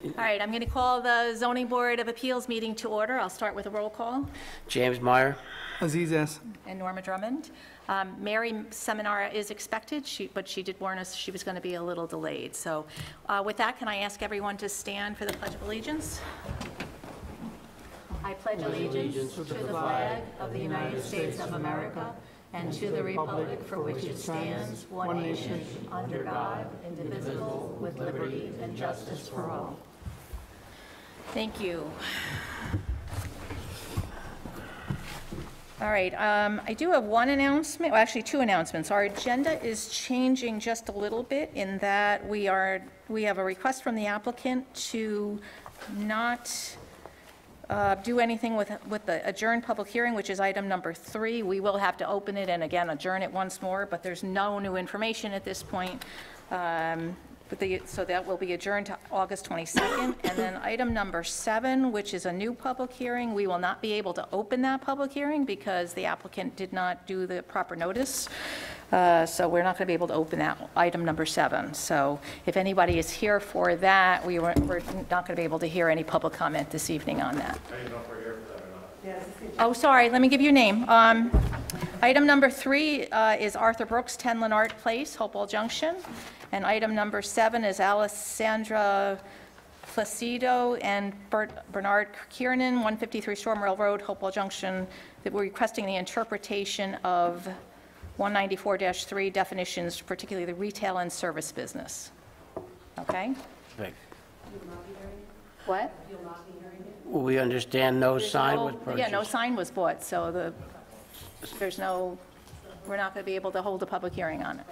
All right, I'm going to call the Zoning Board of Appeals meeting to order. I'll start with a roll call. James Meyer. Aziz S. And Norma Drummond. Mary Seminara is expected, but she did warn us she was going to be a little delayed. So with that, can I ask everyone to stand for the Pledge of Allegiance? I pledge allegiance to the flag of the United States of America and to the republic for which it stands, one nation, under God, indivisible, with liberty and justice for all. Thank you. All right, I do have one announcement, well, actually two announcements. Our agenda is changing just a little bit in that we have a request from the applicant to not do anything with the adjourned public hearing, which is item number 3. We will have to open it and again adjourn it once more, but there's no new information at this point. So that will be adjourned to August 22nd. And then item number 7, which is a new public hearing, we will not be able to open that public hearing because the applicant did not do the proper notice. So we're not going to be able to open that item number 7. So if anybody is here for that, we're not going to be able to hear any public comment this evening on that. Oh, sorry, let me give you a name. Item number 3 is Arthur Brooks, 10 Lennart Place, Hopewell Junction. And item number 7 is Alessandra Placido and Bernard Kiernan, 153 Storm Rail Road, Hopewell Junction, that we're requesting the interpretation of 194-3 definitions, particularly the retail and service business. Okay? Right. What? Will we understand no sign was purchased? Yeah, no sign was bought, so we're not going to be able to hold a public hearing on it.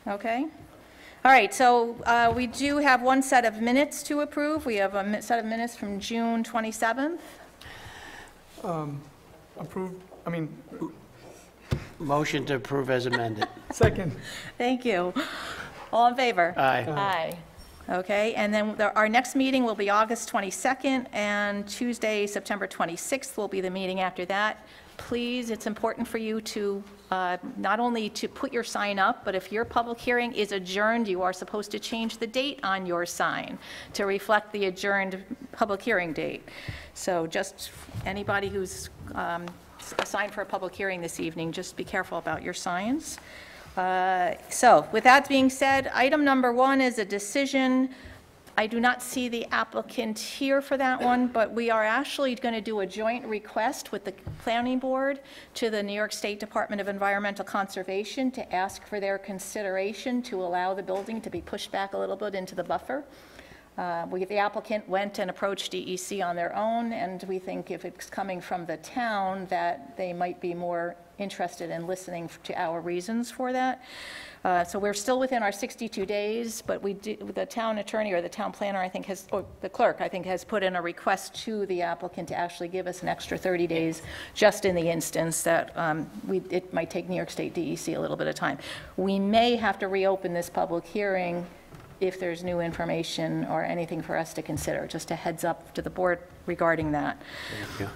Okay? All right, so we do have one set of minutes to approve. We have a set of minutes from June 27th. Motion to approve as amended. Second. Thank you. All in favor? Aye. Aye. Okay, and then our next meeting will be August 22nd, and Tuesday, September 26th will be the meeting after that. Please, it's important for you to not only to put your sign up, but if your public hearing is adjourned, you are supposed to change the date on your sign to reflect the adjourned public hearing date. So just anybody who's assigned for a public hearing this evening, just be careful about your signs. So with that being said, item number 1 is a decision. I do not see the applicant here for that one, but we are actually going to do a joint request with the Planning Board to the New York State Department of Environmental Conservation to ask for their consideration to allow the building to be pushed back a little bit into the buffer. The applicant went and approached DEC on their own, and we think if it's coming from the town that they might be more interested in listening to our reasons for that. So we're still within our 62 days, but the town attorney or the town planner, I think, or the clerk, I think, has put in a request to the applicant to actually give us an extra 30 days, just in the instance that it might take New York State DEC a little bit of time. We may have to reopen this public hearing if there's new information or anything for us to consider. Just a heads up to the board regarding that. Thank you.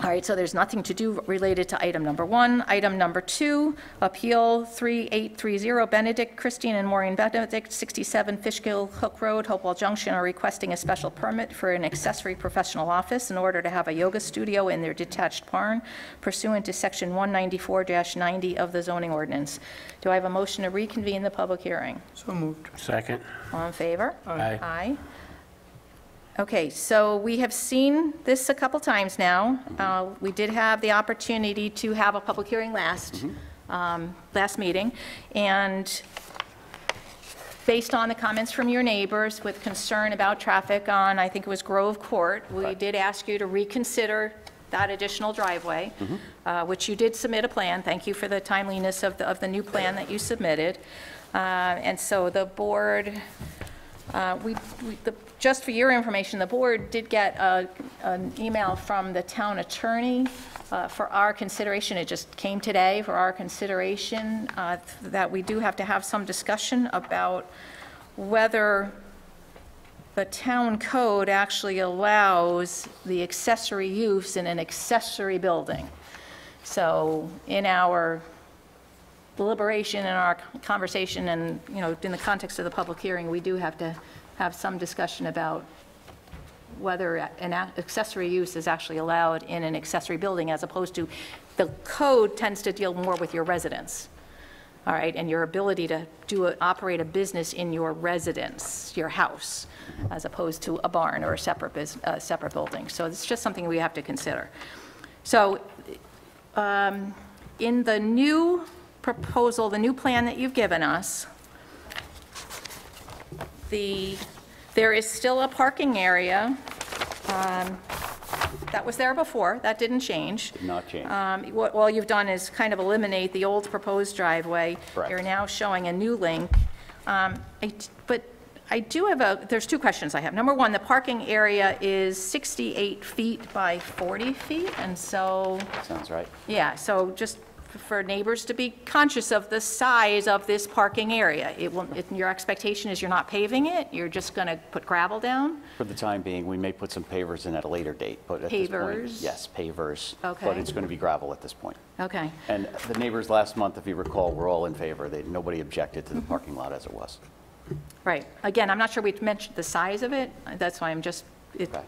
All right, so there's nothing to do related to item number 1. Item number 2, Appeal 3830, Benedict, Christine and Maureen Benedict, 67 Fishkill Hook Road, Hopewell Junction, are requesting a special permit for an accessory professional office in order to have a yoga studio in their detached barn pursuant to section 194-90 of the zoning ordinance. Do I have a motion to reconvene the public hearing? So moved. Second. All in favor? Aye. Aye. Okay, so we have seen this a couple times now. We did have the opportunity to have a public hearing last meeting, and based on the comments from your neighbors with concern about traffic on, I think it was Grove Court, we did ask you to reconsider that additional driveway, which you did submit a plan. Thank you for the timeliness of the new plan that you submitted. And so the board, just for your information, the board did get an email from the town attorney for our consideration. It just came today for our consideration, that we do have to have some discussion about whether the town code actually allows the accessory use in an accessory building. So in our deliberation and our conversation and, in the context of the public hearing, we do have to have some discussion about whether an accessory use is actually allowed in an accessory building as opposed to, the code tends to deal more with your residence, all right, and your ability to operate a business in your residence, your house, as opposed to a barn or a separate building. So it's just something we have to consider. So in the new proposal, the new plan that you've given us, there is still a parking area that was there before. That didn't change. Did not change. What all you've done is kind of eliminate the old proposed driveway. Correct. You're now showing a new link. But I do have there's two questions I have. Number one, the parking area is 68 feet by 40 feet, and so, Sounds right. yeah, so just for neighbors to be conscious of the size of this parking area. Your expectation is you're not paving it, you're just going to put gravel down? For the time being, we may put some pavers in at a later date, but at this point, Pavers? yes, pavers. Okay. But it's going to be gravel at this point. Okay, And the neighbors last month, if you recall, were all in favor. Nobody objected to the parking lot as it was. right. Again, I'm not sure we mentioned the size of it, that's why I'm just, Okay.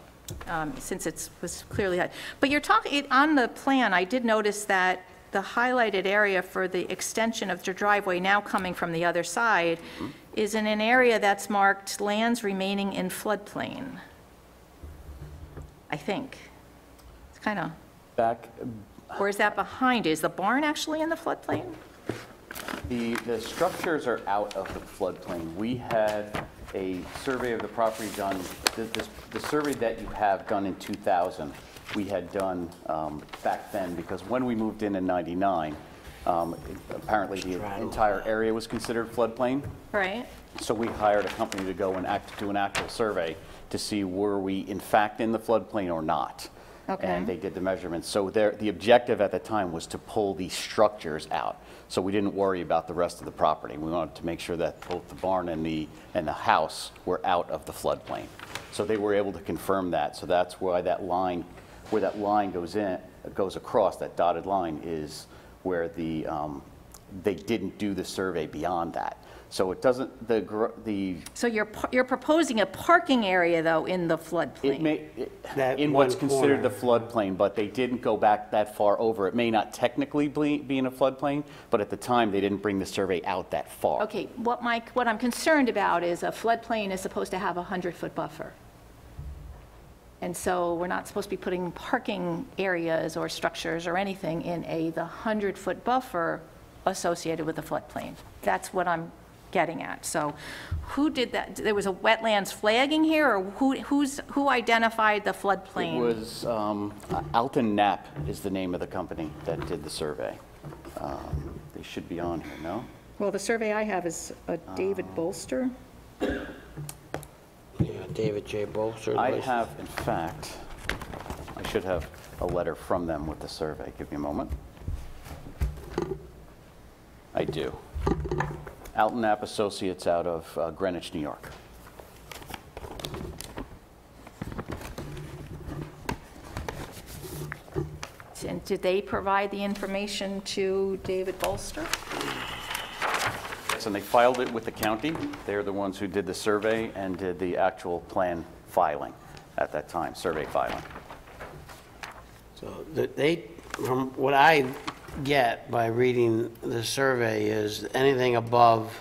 since it was clearly, but you're talking, on the plan, I did notice that the highlighted area for the extension of the driveway now coming from the other side is in an area that's marked lands remaining in floodplain, I think. It's kind of, Back, or is that behind? Is the barn actually in the floodplain? the structures are out of the floodplain. We had a survey of the property done, the survey that you have done in 2000, we had done back then, because when we moved in 99, apparently the entire area was considered floodplain. Right, So we hired a company to go and do an actual survey to see were we in fact in the floodplain or not. Okay. And they did the measurements. So the objective at the time was to pull these structures out. So we didn't worry about the rest of the property. We wanted to make sure that both the barn and the house were out of the floodplain. So they were able to confirm that. So that's why that line, where that line goes across, that dotted line, is where they didn't do the survey beyond that. So it doesn't, so you're proposing a parking area, though, in the it floodplain? may, That in what's one considered the corner. floodplain, but they didn't go back that far over. It may not technically be in a floodplain, but at the time, they didn't bring the survey out that far. Okay, what I'm concerned about is a floodplain is supposed to have a 100-foot buffer. And so we're not supposed to be putting parking areas or structures or anything in the 100-foot buffer associated with the floodplain. That's what I'm getting at. So who did that? There was a wetlands flagging here, or who identified the floodplain? It was, Alton Knapp is the name of the company that did the survey. They should be on here, no? Well, the survey I have is David Bolster. Yeah, David J. Bolster. I have, in fact, I should have a letter from them with the survey. Give me a moment. I do. Alton Knapp Associates out of Greenwich, New York. And did they provide the information to David Bolster? Yes, and they filed it with the county. They're the ones who did the survey and did the actual plan filing at that time, survey filing. So from what I get by reading the survey is anything above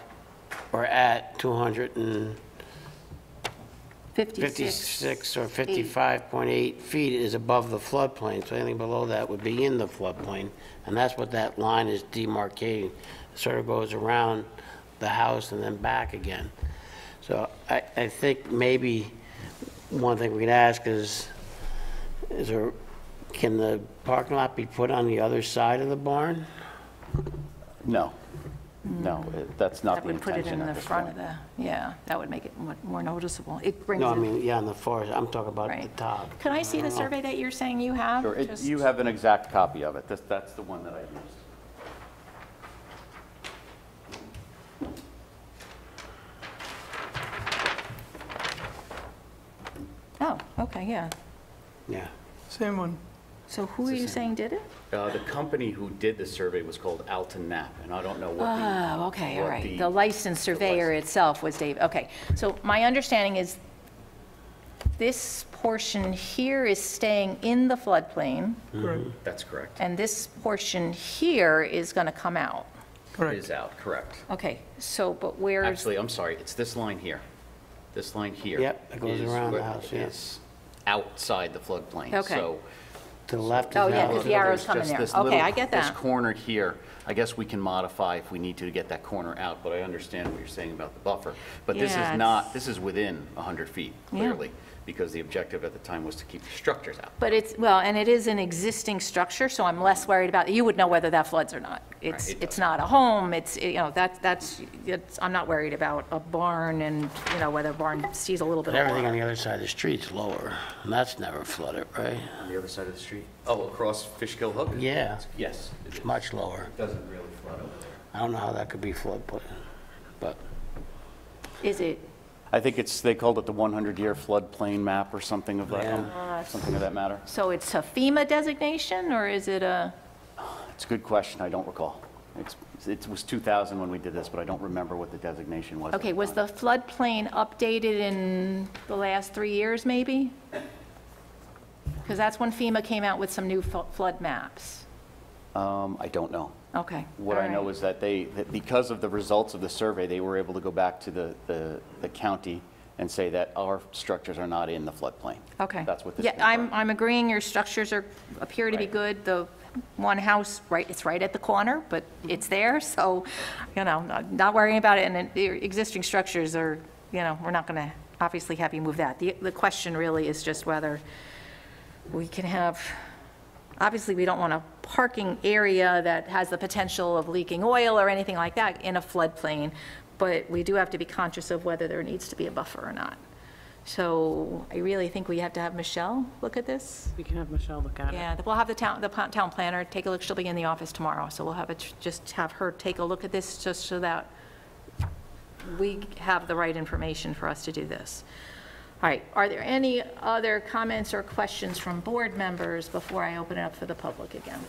or at 256 or 55.8 feet is above the floodplain. So anything below that would be in the floodplain. And that's what that line is demarcating. It sort of goes around the house and then back again. So I think maybe one thing we could ask is can the parking lot be put on the other side of the barn? No, no, that's not That the would put it intention in the at this front point. of that would make it more noticeable. It brings No, I it, mean, yeah, on the far, I'm talking about the right. top. Could I see the survey that you're saying you have? Sure, Just- you have an exact copy of it. That's the one that I used. Oh, okay, yeah. Yeah. Same one. So who are you saying did it? The company who did the survey was called Alton Knapp, and I don't know what the... Oh, okay, all what right. The licensed surveyor license- itself was Dave. Okay, so my understanding is this portion here is staying in the floodplain, That's correct. and this portion here is going to come out. It is out, correct. Okay, so, but where's, Actually, I'm sorry, it's this line here. This line here. Yep, it goes is around the what house, yeah. is outside the floodplain. Okay. So To the left is Oh, yeah, out. 'cause the arrow's there's coming just there. this Okay, little- I get This that. corner here, I guess we can modify if we need to get that corner out, but I understand what you're saying about the buffer. But this Yeah, is not, this is within 100 feet, Yeah. clearly, because the objective at the time was to keep the structures out. but it's, well, and it is an existing structure, so I'm less worried about, you would know whether that floods or not. It's, it it's does. not a home, it's, I'm not worried about a barn and, whether a barn sees a little bit But of everything on water. the other side of the street's lower, and that's never flooded, right? On the other side of the street? Oh, across Fishkill Hook? Yeah. Yes, it is. Much lower. It doesn't really flood over there. I don't know how that could be floodplain, but Is it, I think it's, they called it the 100-year floodplain map or something of that, Yeah. something of that matter. so it's a FEMA designation, or is it a, It's a good question, I don't recall. It was 2000 when we did this, but I don't remember what the designation was. at okay, was the time. floodplain updated in the last 3 years, maybe? Because that's when FEMA came out with some new flood maps. I don't know. Okay. What all I know right. is that that because of the results of the survey, they were able to go back to the county and say that our structures are not in the floodplain. Okay. That's what this Yeah, confirmed. I'm agreeing, your structures appear to be Right. good. The one house, it's right at the corner, but it's there, so, not worrying about it. And the existing structures are, we're not going to obviously have you move that. The question really is just whether we can have, obviously, we don't want a parking area that has the potential of leaking oil or anything like that in a floodplain, but we do have to be conscious of whether there needs to be a buffer or not. So I really think we have to have Michelle look at this. We can have Michelle look at it. Yeah, we'll have the town planner take a look. She'll be in the office tomorrow, so we'll have just have her take a look at this, just so that we have the right information for us to do this. All right, are there any other comments or questions from board members before I open it up for the public again?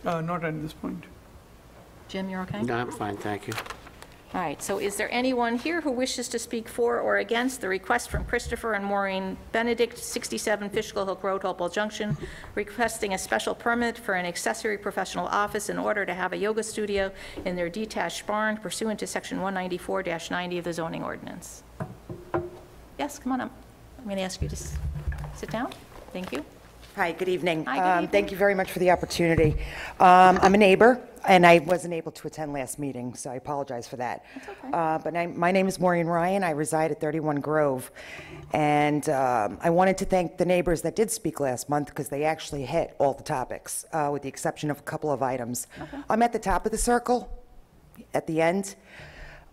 Not at this point. Jim, you're okay? no, I'm fine, thank you. All right, so is there anyone here who wishes to speak for or against the request from Christopher and Maureen Benedict, 67 Fishkill Hook Road, Hopewell Junction, requesting a special permit for an accessory professional office in order to have a yoga studio in their detached barn pursuant to Section 194-90 of the zoning ordinance? Yes, come on up. I'm going to ask you to sit down. Thank you. Hi, good evening. Hi, good evening. Thank you very much for the opportunity. I'm a neighbor, and I wasn't able to attend last meeting, so I apologize for that. But my name is Maureen Ryan. I reside at 31 Grove, and I wanted to thank the neighbors that did speak last month because they actually hit all the topics, with the exception of a couple of items. I'm at the top of the circle, at the end.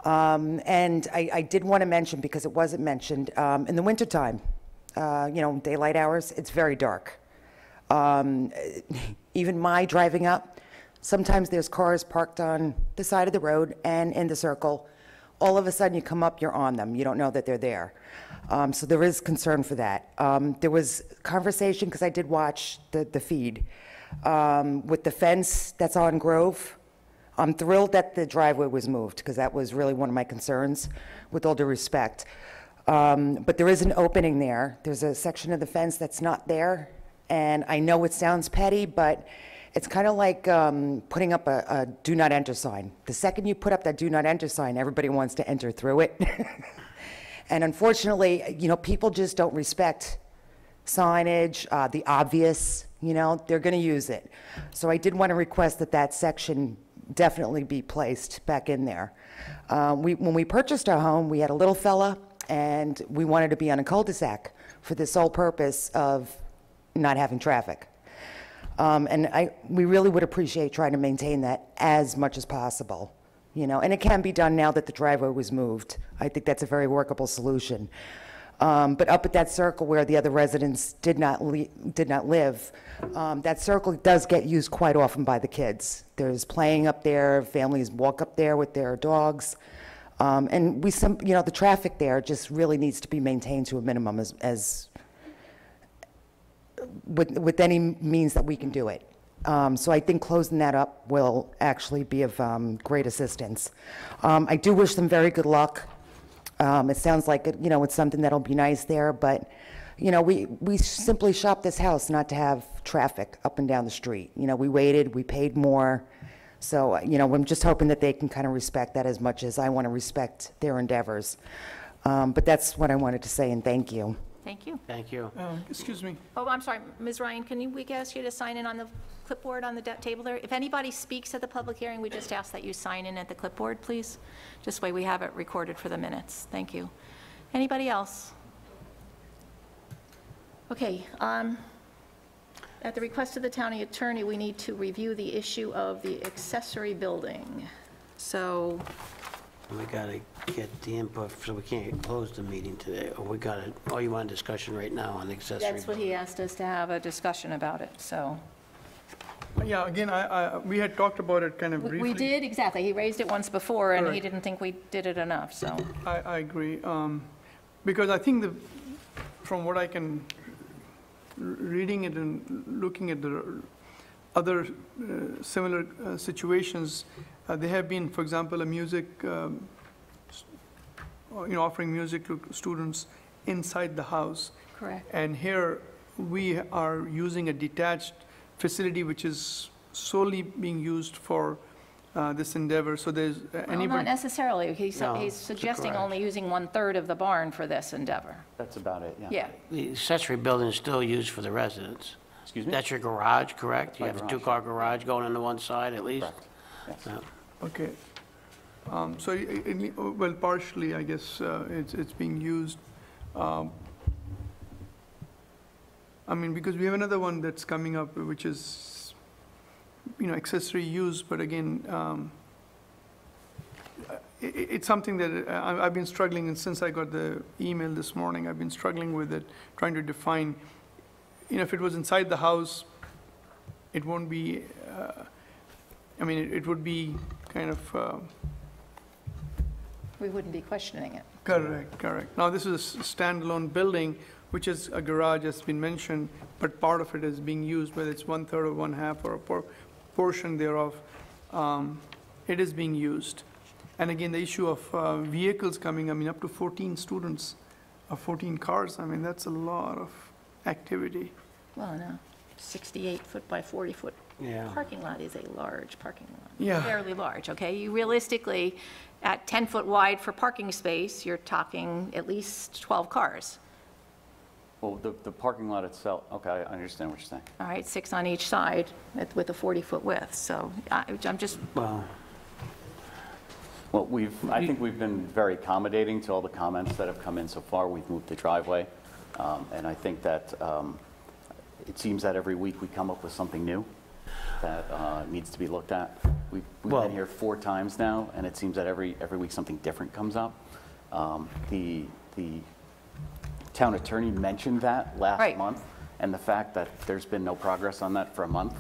And I did want to mention, because it wasn't mentioned, in the wintertime, daylight hours, it's very dark. Even my driving up, sometimes there's cars parked on the side of the road and in the circle. All of a sudden, you come up, you're on them. You don't know that they're there. So there is concern for that. There was conversation, because I did watch the feed, with the fence that's on Grove. I'm thrilled that the driveway was moved, because that was really one of my concerns, with all due respect. But there is an opening there. There's a section of the fence that's not there, and I know it sounds petty, but it's kind of like putting up a do not enter sign. The second you put up that do not enter sign, everybody wants to enter through it. And unfortunately, people just don't respect signage, the obvious, they're going to use it. So I did want to request that section definitely be placed back in there. When we purchased our home, we had a little fella, and we wanted to be on a cul-de-sac for the sole purpose of not having traffic. And we really would appreciate trying to maintain that as much as possible, and it can be done now that the driveway was moved. I think that's a very workable solution. But up at that circle where the other residents did not live, that circle does get used quite often by the kids. There's playing up there, families walk up there with their dogs. And the traffic there just really needs to be maintained to a minimum as with any means that we can do it. So I think closing that up will actually be of great assistance. I do wish them very good luck. It sounds like, it's something that'll be nice there, but, we simply shopped this house not to have traffic up and down the street. We waited, we paid more. So, I'm just hoping that they can kind of respect that as much as I want to respect their endeavors. But that's what I wanted to say, and thank you. Thank you. Thank you. Excuse me. Oh, I'm sorry, Ms. Ryan, we ask you to sign in on the clipboard on the table there? If anybody speaks at the public hearing, we just ask that you sign in at the clipboard, please. Just way we have it recorded for the minutes. Thank you. Anybody else? Okay, at the request of the county attorney, we need to review the issue of the accessory building. So, We got to get the input, so we can't close the meeting today, or you want a discussion right now on accessory? that's what he asked us to have a discussion about it, so. Yeah, again, we had talked about it kind of briefly. We did, exactly. He raised it once before, and he Correct. didn't think we did it enough, so. I agree. Because I think from what I can, reading it and looking at the other similar situations, there have been, for example, a music, offering music to students inside the house. Correct. And here, we are using a detached facility which is solely being used for this endeavor, so there's Well, not anybody. necessarily. No, He's it's a suggesting garage. only using 1/3 of the barn for this endeavor. That's about it, yeah. Yeah. The accessory building is still used for the residents. Excuse me? That's your garage, correct? You My have a garage, two-car garage going into one side at least? Correct, yes. Yeah. Okay. So, well, partially, I guess, it's being used. Because we have another one that's coming up, which is, accessory use, but again, it's something that I've been struggling, and since I got the email this morning, I've been struggling with it, trying to define, if it was inside the house, it won't be, it would be kind of, We wouldn't be questioning it. correct. Now, this is a standalone building, which is a garage, has been mentioned, but part of it is being used, whether it's 1/3 or 1/2 or a portion thereof, it is being used. And again, the issue of vehicles coming, up to 14 students, 14 cars, that's a lot of activity. Well, no, 68-foot by 40-foot Yeah. parking lot is a large parking lot. Yeah. Fairly large, okay? You realistically, at 10-foot wide for parking space, you're talking at least 12 cars. Well, the parking lot itself, okay, I understand what you're saying. All right, 6 on each side with a 40-foot width. So I'm just, Well, Well, I think we've been very accommodating to all the comments that have come in so far. We've moved the driveway, and I think that it seems that every week we come up with something new that needs to be looked at. We've Well- been here 4 times now, and it seems that every week something different comes up. The town attorney mentioned that last Right. month, and the fact that there's been no progress on that for a month,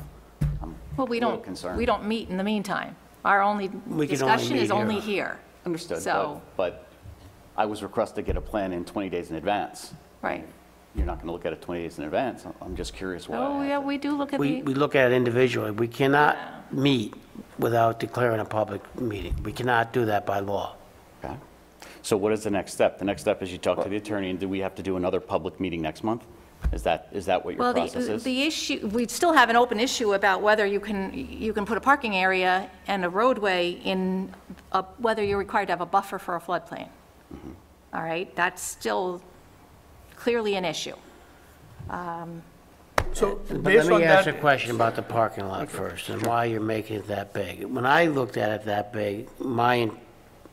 I'm well, a little we concerned. don't meet in the meantime. Our only We can only discussion is meet only here. here. Understood, So- but I was requested to get a plan in 20 days in advance. Right. You're not going to look at it 20 days in advance. I'm just curious why. Oh, yeah, we do look at we the, look at it individually. We cannot meet without declaring a public meeting. We cannot do that by law. Okay. So what is the next step? The next step is you talk to the attorney, and do we have to do another public meeting next month? Is that what your well, process is? the issue, we still have an open issue about whether you can put a parking area and a roadway in, whether you're required to have a buffer for a floodplain. Mm-hmm. All right, that's still clearly an issue. So But based let on me ask a that, question about the parking lot first, and why you're making it that big. When I looked at it that big, my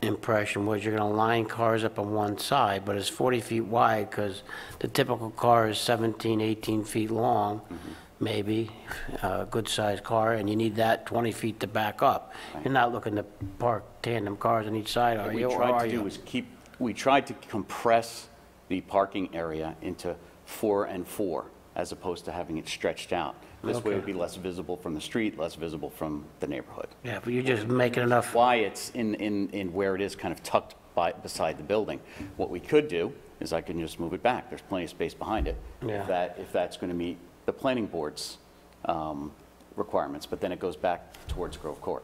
impression was you're going to line cars up on one side, but it's 40 feet wide, because the typical car is 17, 18 feet long, maybe, a good-sized car, and you need that 20 feet to back up. You're not looking to park tandem cars on each side, are What we you, or tried are to do you? is we tried to compress the parking area into 4 and 4, as opposed to having it stretched out. This way it would be less visible from the street, less visible from the neighborhood. Yeah, but you're just making enough, Why it's in where it is kind of tucked beside the building. What we could do is I can just move it back. There's plenty of space behind it. Yeah. If that's going to meet the planning board's requirements, but then it goes back towards Grove Court.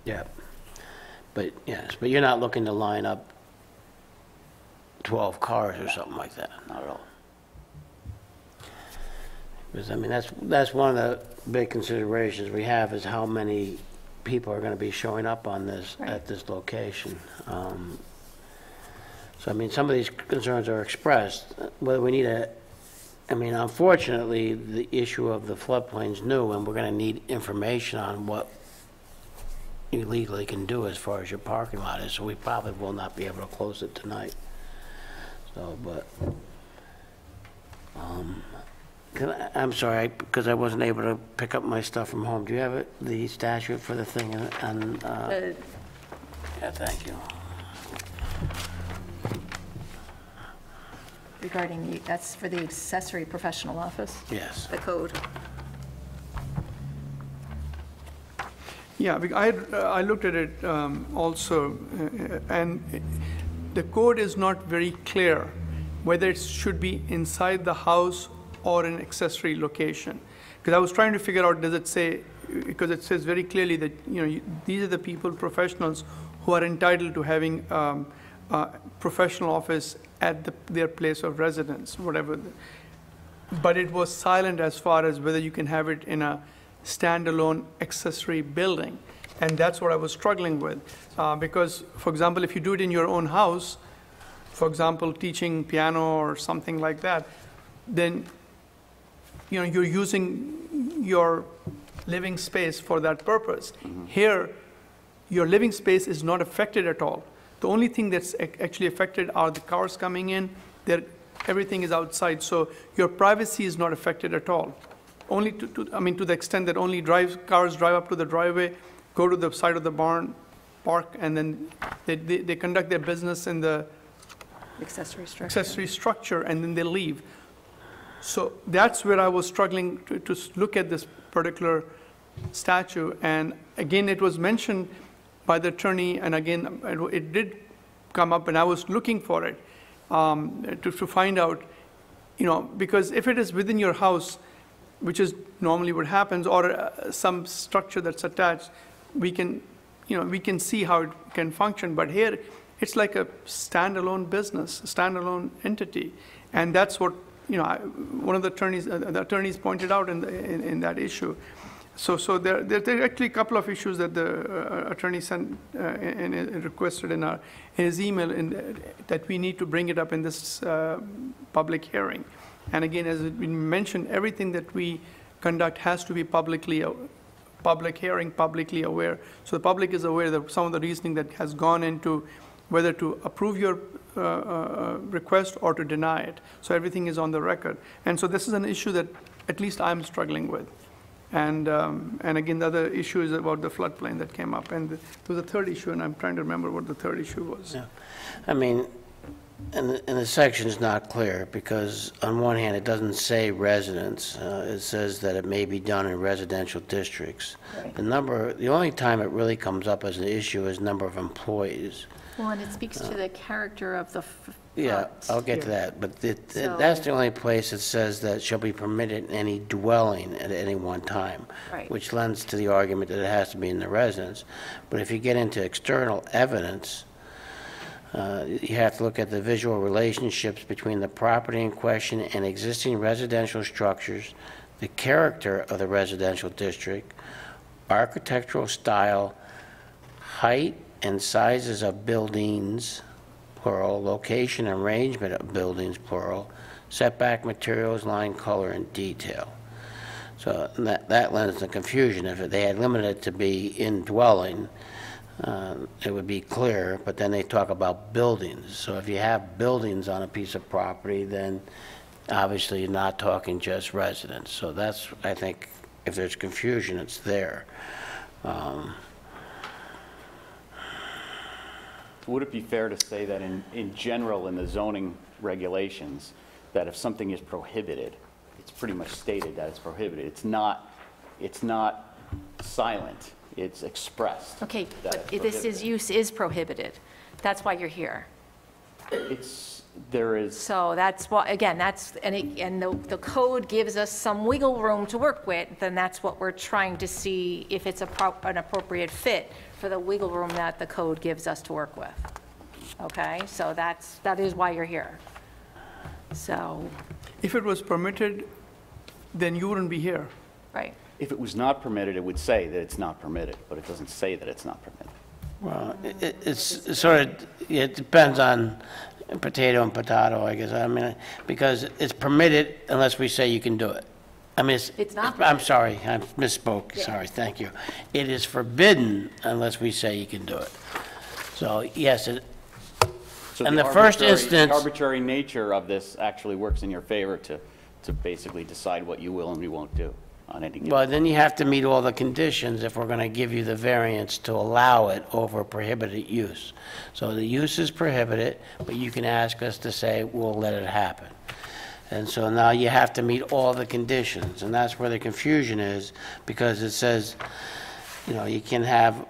Yeah. But, yes, but you're not looking to line up 12 cars or something like that? Not at all. Because, I mean, that's one of the big considerations we have is how many people are going to be showing up on this, at this location. So, I mean, some of these concerns are expressed, whether we need I mean, unfortunately, the issue of the floodplain's new, and we're going to need information on what you legally can do as far as your parking lot is, so we probably will not be able to close it tonight. So, but, I'm sorry, because I wasn't able to pick up my stuff from home. Do you have the statute for the thing? Yeah, thank you. Regarding that's for the accessory professional office, Yes. the code. Yeah, I looked at it also, and the code is not very clear whether it should be inside the house or an accessory location. Because I was trying to figure out, does it say, because it says very clearly that, these are the people, professionals, who are entitled to having a professional office at their place of residence, whatever. But it was silent as far as whether you can have it in a standalone accessory building. And that's what I was struggling with. Because, for example, if you do it in your own house, for example, teaching piano or something like that, then you're using your living space for that purpose. Here, your living space is not affected at all. The only thing that's actually affected are the cars coming in. Everything is outside, so your privacy is not affected at all. Only to the extent that only cars drive up to the driveway, go to the side of the barn, park, and then they conduct their business in the accessory structure, and then they leave. So that's where I was struggling to look at this particular statute. And again, it was mentioned by the attorney, and again, it did come up, and I was looking for it to find out, because if it is within your house, which is normally what happens, or some structure that's attached, we can see how it can function. But here, it's like a standalone business, a standalone entity, and that's what one of the attorneys pointed out in that issue. So there are actually a couple of issues that the attorney sent and requested in his email, that we need to bring it up in this public hearing. And again, as we mentioned, everything that we conduct has to be public hearing, publicly aware. So the public is aware of some of the reasoning that has gone into whether to approve your request or to deny it. So everything is on the record. And so this is an issue that at least I'm struggling with. And again, the other issue is about the floodplain that came up. And there was a third issue, and I'm trying to remember what the third issue was. Yeah. I mean, and the section's not clear, because on one hand, it doesn't say residence. It says that it may be done in residential districts. Right. The only time it really comes up as an issue is number of employees. Well, and it speaks to the character of the Yeah, front. I'll get to that, but So- that's the only place that says that shall be permitted in any dwelling at any one time. Right. Which lends to the argument that it has to be in the residence. But if you get into external evidence, you have to look at the visual relationships between the property in question and existing residential structures, the character of the residential district, architectural style, height and sizes of buildings, plural, location and arrangement of buildings, plural, setback materials, line, color, and detail. So that lends to confusion. If they had limited it to be indwelling, it would be clear, but then they talk about buildings. So if you have buildings on a piece of property, then obviously you're not talking just residents. So that's, I think, if there's confusion, it's there. Would it be fair to say that in general, in the zoning regulations, that if something is prohibited, it's pretty much stated that it's prohibited? It's not silent, it's expressed. Okay, that but it's this prohibited. use is prohibited. That's why you're here. It's There is, So that's why, again, and the code gives us some wiggle room to work with, then that's what we're trying to see if it's an appropriate fit for the wiggle room that the code gives us to work with. Okay, so that is why you're here. So, If it was permitted, then you wouldn't be here. right. if it was not permitted, it would say that it's not permitted, but it doesn't say that it's not permitted. Well, it's sort of, it depends on potato and potato, I guess. I mean, because it's permitted unless we say you can do it. I mean, It's not I'm permitted. sorry, I misspoke, sorry, thank you. It is forbidden unless we say you can do it. So, yes, So In the first instance- The arbitrary nature of this actually works in your favor to basically decide what you will and you won't do on any given. well, then you have to meet all the conditions if we're going to give you the variance to allow it over prohibited use. So the use is prohibited, but you can ask us to say, we'll let it happen. And so now you have to meet all the conditions, and that's where the confusion is, because it says, you know, you can have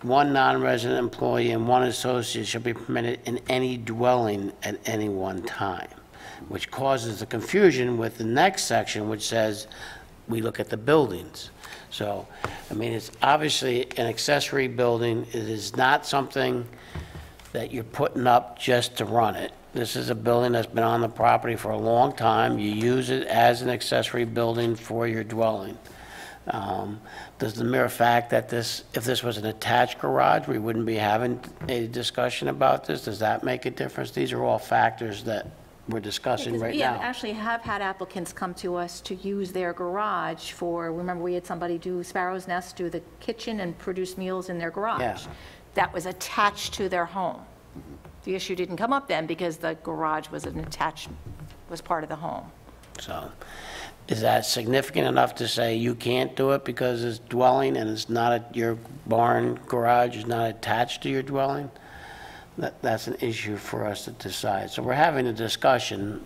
one non-resident employee and one associate shall be permitted in any dwelling at any one time, which causes the confusion with the next section, which says, we look at the buildings. So, I mean, it's obviously an accessory building. It is not something that you're putting up just to run it. This is a building that's been on the property for a long time. You use it as an accessory building for your dwelling. Does the mere fact that if this was an attached garage, we wouldn't be having a discussion about this? Does that make a difference? These are all factors that we're discussing right We now. actually have had applicants come to us to use their garage for, remember, we had somebody do Sparrow's Nest, do the kitchen and produce meals in their garage. Yeah. That was attached to their home. The issue didn't come up then because the garage was was part of the home. So, is that significant enough to say you can't do it because it's dwelling and it's not, your barn garage is not attached to your dwelling? That's an issue for us to decide. So we're having a discussion.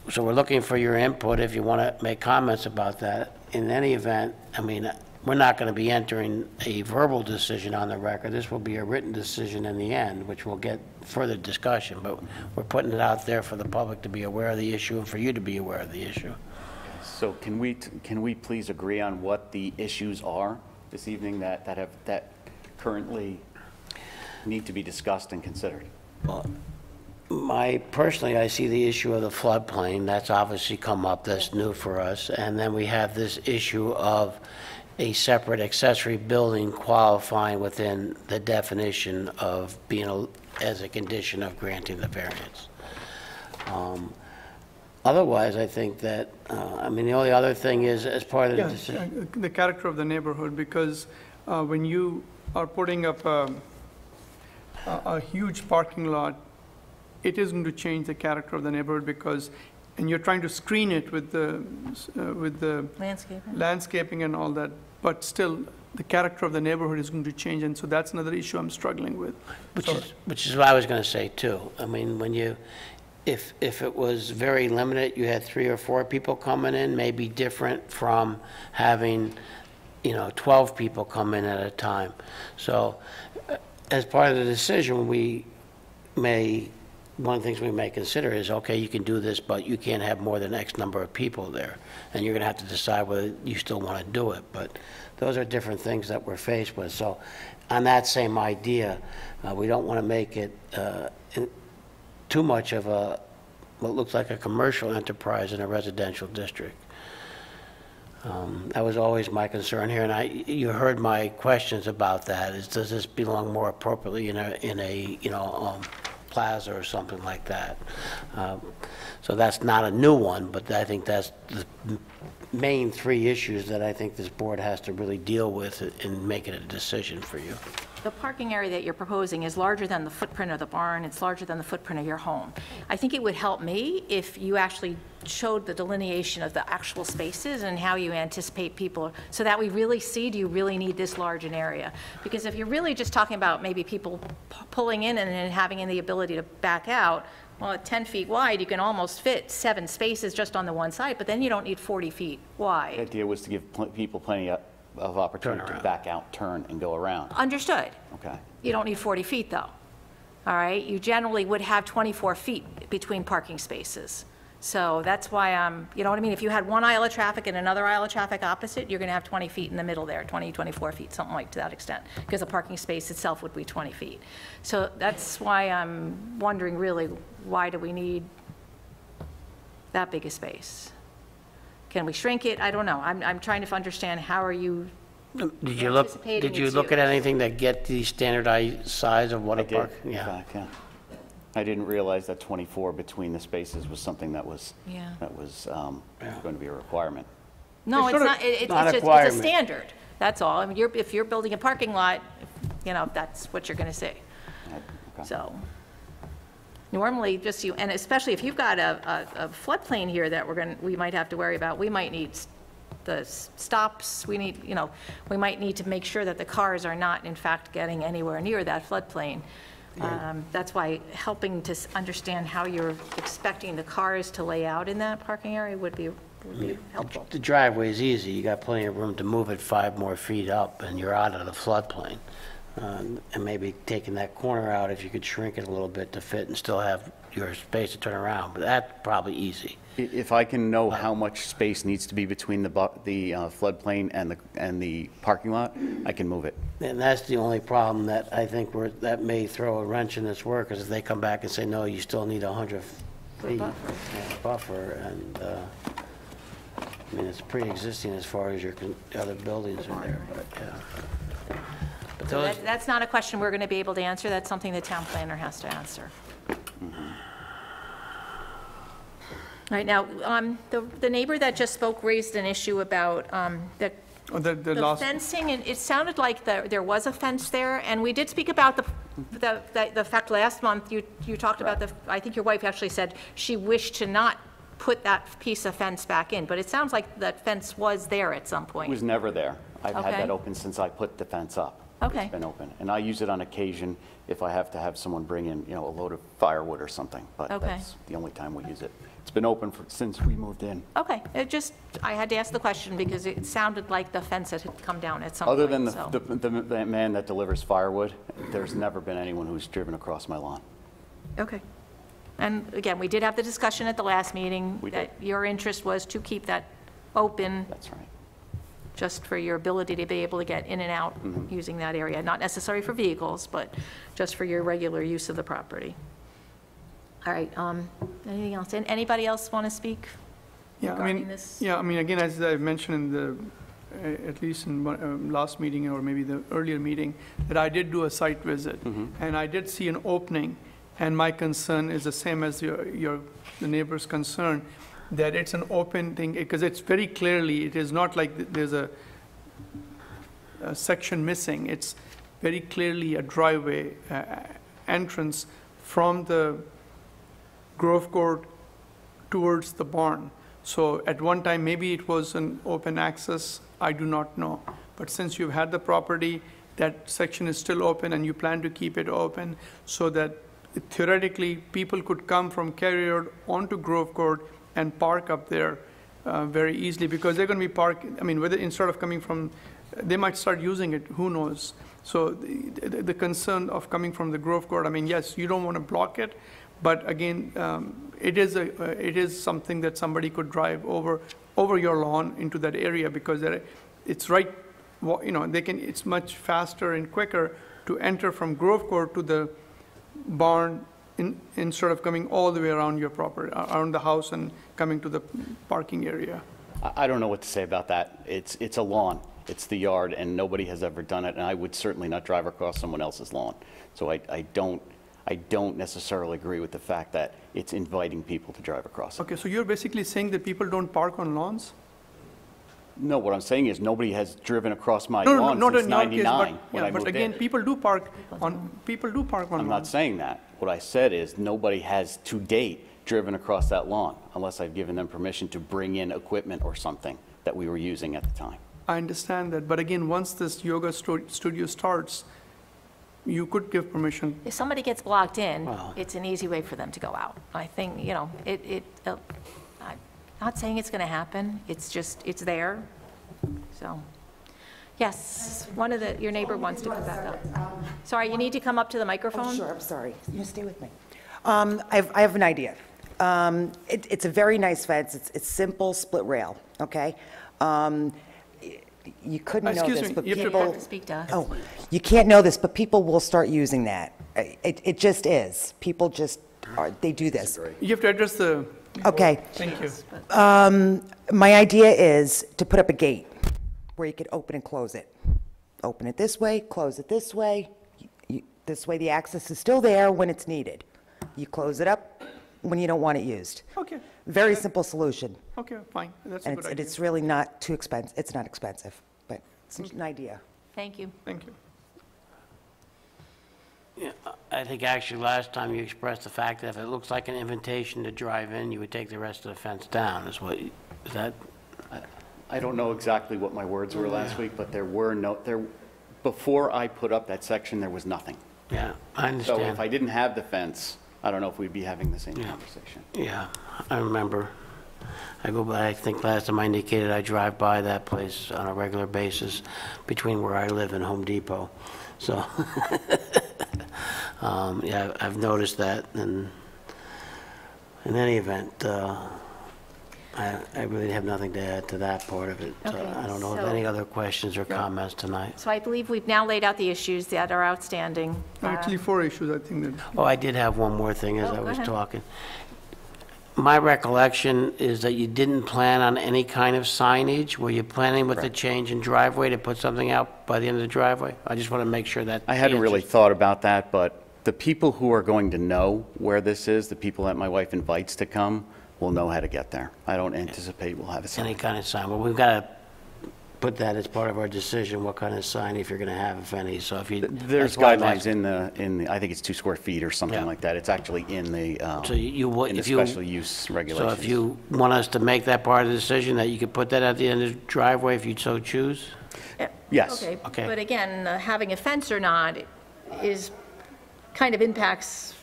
So we're looking for your input if you want to make comments about that. In any event, I mean, we're not going to be entering a verbal decision on the record. This will be a written decision in the end, which will get further discussion. But we're putting it out there for the public to be aware of the issue and for you to be aware of the issue. So can we please agree on what the issues are this evening that currently need to be discussed and considered? Personally, I see the issue of the floodplain. That's obviously come up. That's new for us. And then we have this issue of a separate accessory building qualifying within the definition of being as a condition of granting the variance. Otherwise, I think that, I mean, the only other thing is, as part of the decision. The character of the neighborhood, because when you are putting up a huge parking lot, it is going to change the character of the neighborhood because, and you're trying to screen it with the Landscaping? landscaping and all that, but still, the character of the neighborhood is going to change, and so that's another issue I'm struggling with. Which is what I was going to say, too. I mean, when you, if it was very limited, you had 3 or 4 people coming in, may be different from having, 12 people come in at a time. So, as part of the decision, one of the things we may consider is, okay, you can do this, but you can't have more than X number of people there. And you're going to have to decide whether you still want to do it. But those are different things that we're faced with. So on that same idea, we don't want to make it too much of what looks like a commercial enterprise in a residential district. That was always my concern here, and you heard my questions about that, is does this belong more appropriately in a plaza or something like that? So that's not a new one, but I think that's the main 3 issues that I think this board has to really deal with in making a decision for you. The parking area that you're proposing is larger than the footprint of the barn, it's larger than the footprint of your home. I think it would help me if you actually showed the delineation of the actual spaces and how you anticipate people, so that we really see, do you really need this large an area? Because if you're really just talking about maybe people pulling in and then having the ability to back out, well, at 10 feet wide, you can almost fit 7 spaces just on the one side, but then you don't need 40 feet The wide. idea was to give people plenty of opportunity to back out, turn, and go around. Understood. Okay. You don't need 40 feet, though. all right, you generally would have 24 feet between parking spaces. So that's why you know what I mean? If you had one aisle of traffic and another aisle of traffic opposite, you're going to have 20 feet in the middle there, 20, 24 feet, something like to that extent, because the parking space itself would be 20 feet. So that's why I'm wondering really, why do we need that big a space? Can we shrink it? I don't know. I'm trying to understand how are you Did you anticipating its look at use? anything that get the standardized size of what I a did, park? in Yeah. fact, yeah. I didn't realize that 24 between the spaces was something that was, Yeah. going to be a requirement. No, It's it's sort of- not, it's Not a just, it's a requirement. standard. That's all. I mean, if you're building a parking lot, you know, that's what you're going to see. Okay. So normally, just you, and especially if you've got a floodplain here that we might have to worry about, we might need the stops, we need, you know, we might need to make sure that the cars are not, in fact, getting anywhere near that floodplain. That's why helping to understand how you're expecting the cars to lay out in that parking area would be helpful. The driveway is easy. You got plenty of room to move it 5 more feet up, and you're out of the floodplain. And maybe taking that corner out, if you could shrink it a little bit to fit and still have your space to turn around, but that's probably easy. If I can know how much space needs to be between the floodplain and the parking lot, I can move it. And that's the only problem that I think that may throw a wrench in this work, is if they come back and say, no, you still need 100 feet buffer, and, I mean, it's pre-existing as far as your other buildings are there, but, yeah. But So those, that's not a question we're going to be able to answer. That's something the town planner has to answer. All right, now, the neighbor that just spoke raised an issue about the Oh, the the last, fencing, and it sounded like there was a fence there, and we did speak about the fact last month, you talked about I think your wife actually said she wished to not put that piece of fence back in, but it sounds like that fence was there at some It point. was never there. I've had Okay. that open since I put the fence up. Okay. It's been open. And I use it on occasion if I have to have someone bring in, a load of firewood or something. But Okay. that's the only time we use it. It's been open since we moved in. Okay, I had to ask the question because it sounded like the fence had come down at some point. Other than so. the man that delivers firewood, there's never been anyone who's driven across my lawn. Okay. And again, we did have the discussion at the last meeting We that your interest was to keep that open That's right. just for your ability to be able to get in and out using that area. Not necessary for vehicles, but just for your regular use of the property. All right, anything else? Anybody else want to speak? yeah, I regarding mean, this? yeah, I mean, again, as I mentioned in at least in last meeting or maybe the earlier meeting, that I did do a site visit, and I did see an opening, and my concern is the same as the neighbor's concern, that it's an open thing, because it's very clearly, it is not like there's a section missing. It's very clearly a driveway entrance from the Grove Court towards the barn. So at one time, maybe it was an open access, I do not know. But since you've had the property, that section is still open and you plan to keep it open so that theoretically, people could come from Cary Road onto Grove Court and park up there very easily, because they're going to be parking, I mean, whether instead of coming from, they might start using it, who knows? So the concern of coming from the Grove Court, I mean, yes, you don't want to block it, but again, it is something that somebody could drive over your lawn into that area, because it's right, it's much faster and quicker to enter from Grove Court to the barn instead of coming all the way around your property, around the house and coming to the parking area. I don't know what to say about that. It's a lawn. It's the yard, and nobody has ever done it, and I would certainly not drive across someone else's lawn. So I don't necessarily agree with the fact that it's inviting people to drive across it. Okay, so you're basically saying that people don't park on lawns? No, what I'm saying is nobody has driven across my No, lawn not since in your case, '99 but, when I yeah, but moved again, in. people do park on I'm not lawns. saying that. What I said is nobody has to date driven across that lawn unless I've given them permission to bring in equipment or something that we were using at the time. I understand that, but again, once this yoga studio starts, you could give permission. If somebody gets blocked in, Wow. it's an easy way for them to go out. I think, I'm not saying it's going to happen, it's just, it's there, so. Yes, your neighbor wants to come back up. Sorry, you need to come up to the microphone? Sure, I'm sorry. You stay with me. I have an idea. It's a very nice fence. It's simple, split rail, okay? You couldn't know Excuse this, me, but you have to people... You have to speak to us. Oh, you can't know this, but people will start using that. It just is. People just, they do this. You have to address the, Okay. thank you. My idea is to put up a gate where you could open and close it. Open it this way, close it this way. This way the access is still there when it's needed. You close it up when you don't want it used. Okay, Very simple solution. okay, fine, that's a And good it's idea. really not too expensive. It's not expensive, but it's an idea. Thank you. Thank you. Yeah, I think actually last time you expressed the fact that if it looks like an invitation to drive in, you would take the rest of the fence down, is that? I don't know exactly what my words were last week, but before I put up that section, there was nothing. Yeah, I So understand. if I didn't have the fence, I don't know if we'd be having the same conversation. Yeah, I remember. I go by, I think last time I indicated I drive by that place on a regular basis between where I live and Home Depot. So, yeah, I've noticed that, and in any event, I really have nothing to add to that part of it. Okay, I don't know if so- any other questions or comments tonight. So I believe we've now laid out the issues that are outstanding. Actually, 4 issues, I think that, Oh, I did have one more thing as Oh, I go was ahead. talking. My recollection is that you didn't plan on any kind of signage. Were you planning with the change in driveway to put something out by the end of the driveway? I just want to make sure that. I hadn't really thought about that, but the people who are going to know where this is, the people that my wife invites to come, will know how to get there. I don't anticipate we'll have a Any sign. kind of sign. Well, we've got to put that as part of our decision, what kind of sign, if you're going to have, if any. So if you. There's that's why I'm guidelines asking. in the, I think it's 2 square feet or something Yeah. like that. It's actually in the, So you would, in the if you. special use So regulations. if you want us to make that part of the decision, that you could put that at the end of the driveway if you so choose? Yes. Okay. But again, having a fence or not kind of impacts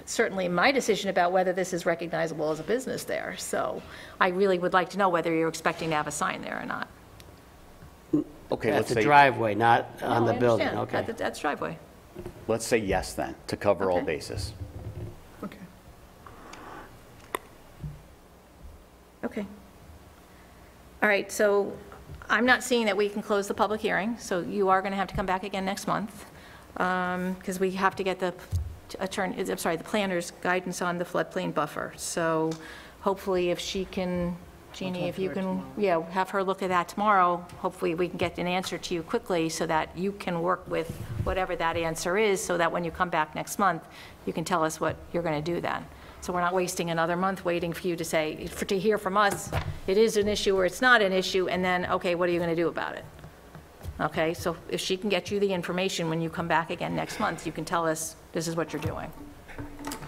certainly my decision about whether this is recognizable as a business there. So I really would like to know whether you're expecting to have a sign there or not. Okay, At let's the say, driveway, not on No, the I building, understand. okay. That's driveway. let's say yes then, to cover all Okay. bases. okay. Okay. All right, so I'm not seeing that we can close the public hearing, so you are going to have to come back again next month, because we have to get the the planner's guidance on the floodplain buffer. So hopefully if she can, Jeannie, if you can, have her look at that tomorrow, hopefully we can get an answer to you quickly so that you can work with whatever that answer is, so that when you come back next month, you can tell us what you're going to do then. So we're not wasting another month waiting for you to say, to hear from us, it is an issue or it's not an issue, and then, okay, what are you going to do about it? Okay, so if she can get you the information when you come back again next month, you can tell us, this is what you're doing.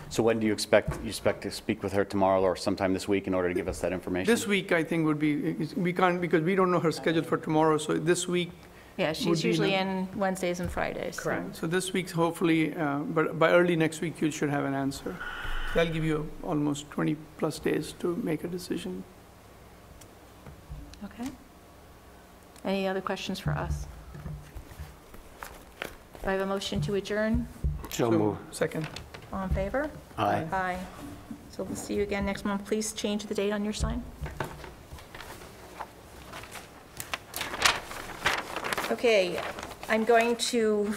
So when do you expect to speak with her tomorrow or sometime this week in order to give us that information? This week, I think, would be, we can't, because we don't know her schedule for tomorrow, so this week, Yeah, Would she's be usually no- in Wednesdays and Fridays. so- so this week's hopefully, but by early next week, you should have an answer. That'll give you almost 20-plus days to make a decision. Okay. Any other questions for us? Do I have a motion to adjourn? So move. Second. All in favor? Aye. Aye. So we'll see you again next month. Please change the date on your sign. Okay, I'm going to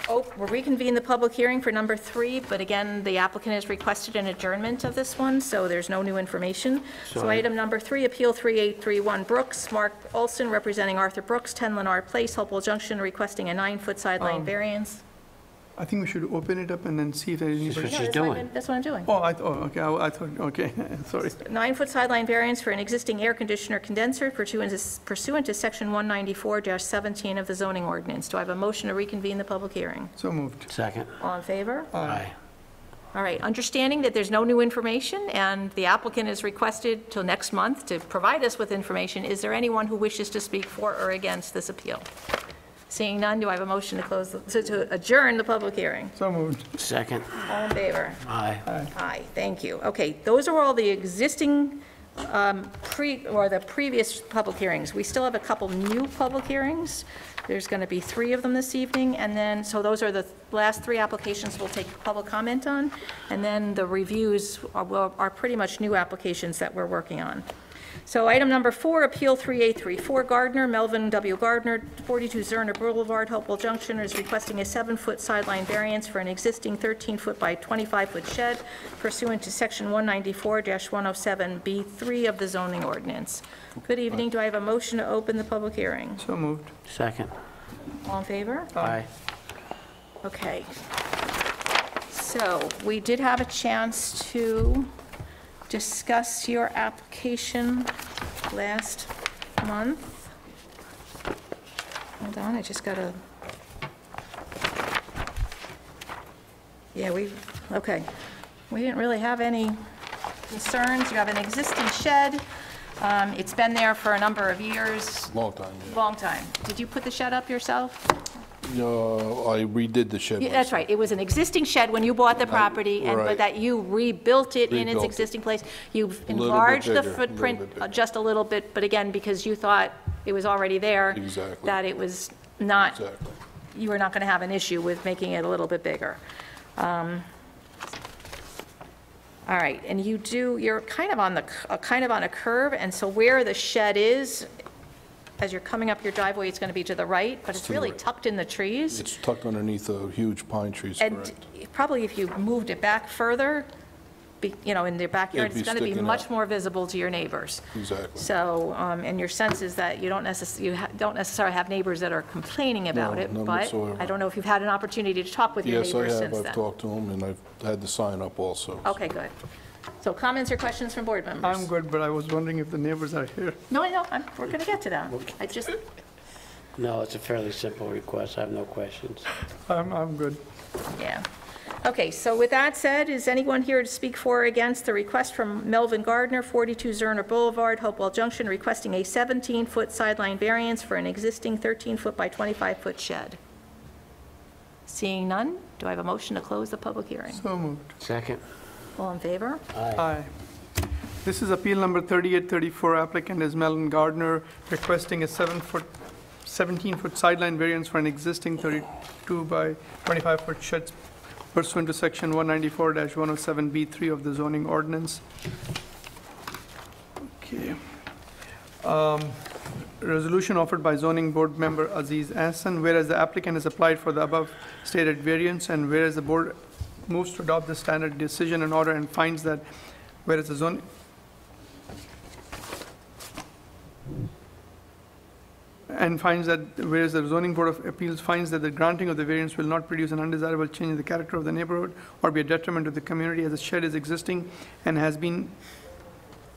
we'll reconvene the public hearing for number 3, but again, the applicant has requested an adjournment of this one, so there's no new information. So item number 3, Appeal 3831 Brooks, Mark Olson representing Arthur Brooks, 10 Lennar Place, Hopewell Junction, requesting a 9-foot sideline variance. I think we should open it up and then see if there's That's what anybody. she's That's what I'm- doing. That's what I'm doing. Oh, okay, I thought, okay, sorry. 9-foot sideline variance for an existing air conditioner condenser pursuant to Section 194-17 of the zoning ordinance. Do I have a motion to reconvene the public hearing? So moved. Second. All in favor? Aye. All right, understanding that there's no new information, and the applicant is requested till next month to provide us with information, is there anyone who wishes to speak for or against this appeal? Seeing none, do I have a motion to adjourn the public hearing? So moved. Second. All in favor? Aye. Aye, thank you. Okay, those are all the existing the previous public hearings. We still have a couple new public hearings. There's going to be 3 of them this evening, and then, so those are the last 3 applications we'll take public comment on, and then the reviews are pretty much new applications that we're working on. So item number 4, Appeal 3834 Gardner, Melvin W. Gardner, 42 Zerner Boulevard, Hopewell Junction, is requesting a 7-foot sideline variance for an existing 13-foot by 25-foot shed pursuant to Section 194-107B3 of the zoning ordinance. Good evening. Do I have a motion to open the public hearing? So moved. Second. All in favor? Aye. Okay. So we did have a chance to discuss your application last month. Hold on, I just gotta, okay. We didn't really have any concerns. You have an existing shed. It's been there for a number of years. Long time, yeah. Long time. Did you put the shed up yourself? I redid the shed. Yeah, that's right. It was an existing shed when you bought the property, and but Right. that you rebuilt it in its Rebuilt it. existing place. You've Little bit enlarged the bigger, little footprint bit bigger. just a little bit, but again, because you thought it was already there. Exactly. That it was not, Exactly. you were not going to have an issue with making it a little bit bigger. All right, and you're kind of on a curve, and so where the shed is, as you're coming up your driveway, it's going to be to the right, but it's to the really right. tucked in the trees. It's tucked underneath a huge pine trees, And correct? probably if you moved it back further, in their backyard, It'd be it's going to be sticking much out. more visible to your neighbors. Exactly. So, and your sense is that you don't necessarily have neighbors that are complaining about No, it, none but whatsoever. I don't know if you've had an opportunity to talk with your Yes, I neighbors have. since then. I've talked to them, and I've had the sign up also. Okay, good. So comments or questions from board members? I'm good, but I was wondering if the neighbors are here. No, we're going to get to that. I just, No, it's a fairly simple request. I have no questions. I'm good. yeah. Okay, so with that said, is anyone here to speak for or against the request from Melvin Gardner, 42 Zerner Boulevard, Hopewell Junction, requesting a 17-foot sideline variance for an existing 13-foot by 25-foot shed? Seeing none, do I have a motion to close the public hearing? So moved. Second. All in favor? Aye. This is appeal number 3834. Applicant is Melvin Gardner, requesting a 17-foot sideline variance for an existing 32 by 25-foot shed pursuant to section 194-107B3 of the zoning ordinance. Okay. Resolution offered by zoning board member Aziz Ahsan, whereas the applicant has applied for the above stated variance, and whereas the board moves to adopt the standard decision and order and finds that whereas the zoning board of appeals finds that the granting of the variance will not produce an undesirable change in the character of the neighborhood or be a detriment to the community, as the shed is existing and has been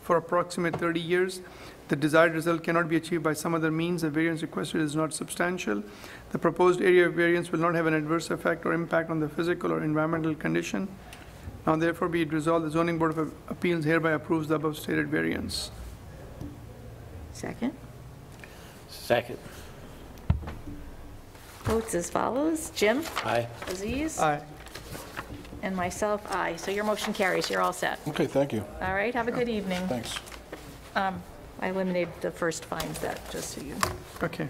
for approximate 30 years. The desired result cannot be achieved by some other means. The variance requested is not substantial. The proposed area of variance will not have an adverse effect or impact on the physical or environmental condition. Now therefore be it resolved, the zoning board of appeals hereby approves the above stated variance. Second. Second. Votes as follows. Jim? Aye. Aziz? Aye. And myself, aye. So your motion carries. You're all set. Okay, thank you. All right, have a good evening. Thanks. I eliminated the first fines, that, just so you, Okay.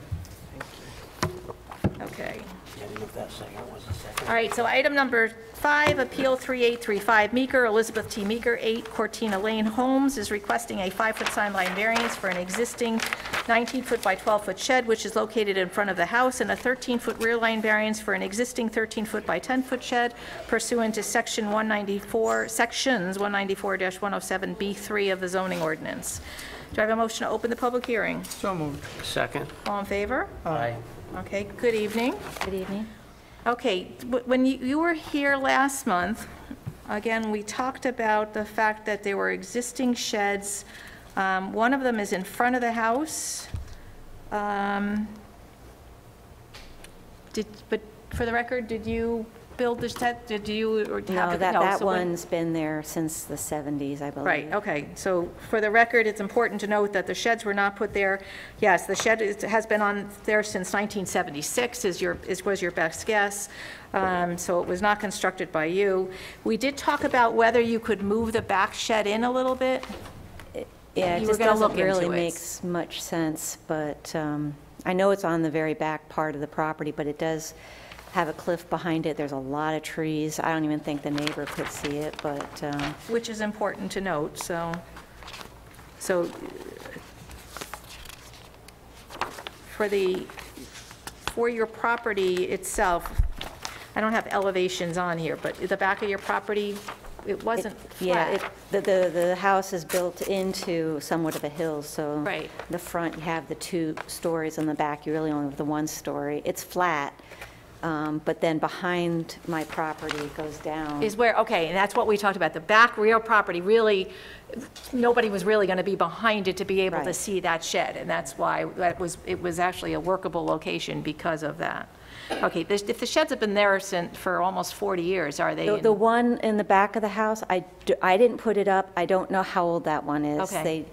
okay. Yeah, I didn't know if that second was the second. All right, so item number 5, Appeal 3835 Meeker, Elizabeth T. Meeker, 8 Cortina Lane Homes, is requesting a 5-foot sideline variance for an existing 19-foot by 12-foot shed, which is located in front of the house, and a 13-foot rear line variance for an existing 13-foot by 10-foot shed pursuant to sections 194-107B3 of the zoning ordinance. Do I have a motion to open the public hearing? So moved. Second. All in favor? Aye. Okay, good evening. Good evening. Okay, when you were here last month, again, we talked about the fact that there were existing sheds. One of them is in front of the house. But for the record, did you build the shed? Did you, or No, have it? that so when- one's been there since the 70s, I believe. Right, okay. So for the record, it's important to note that the sheds were not put there. Yes, the shed has been on there since 1976, was your best guess. So it was not constructed by you. We did talk about whether you could move the back shed in a little bit. Yeah, it You were just gonna doesn't look into really it. makes much sense, but I know it's on the very back part of the property, but it does have a cliff behind it. There's a lot of trees. I don't even think the neighbor could see it, but Which is important to note, so for your property itself, I don't have elevations on here, but the back of your property, it wasn't yeah, flat. the house is built into somewhat of a hill, so Right. the front, you have the 2 stories, on the back, you really only have the 1 story. It's flat, but then behind my property, it goes down. Is where, okay, and that's what we talked about, the back rear property, really, nobody was really going to be behind it to be able to Right. see that shed, and that's why it was actually a workable location because of that. Okay, if the sheds have been there for almost 40 years, are they? The one in the back of the house, I didn't put it up. I don't know how old that one is. Okay.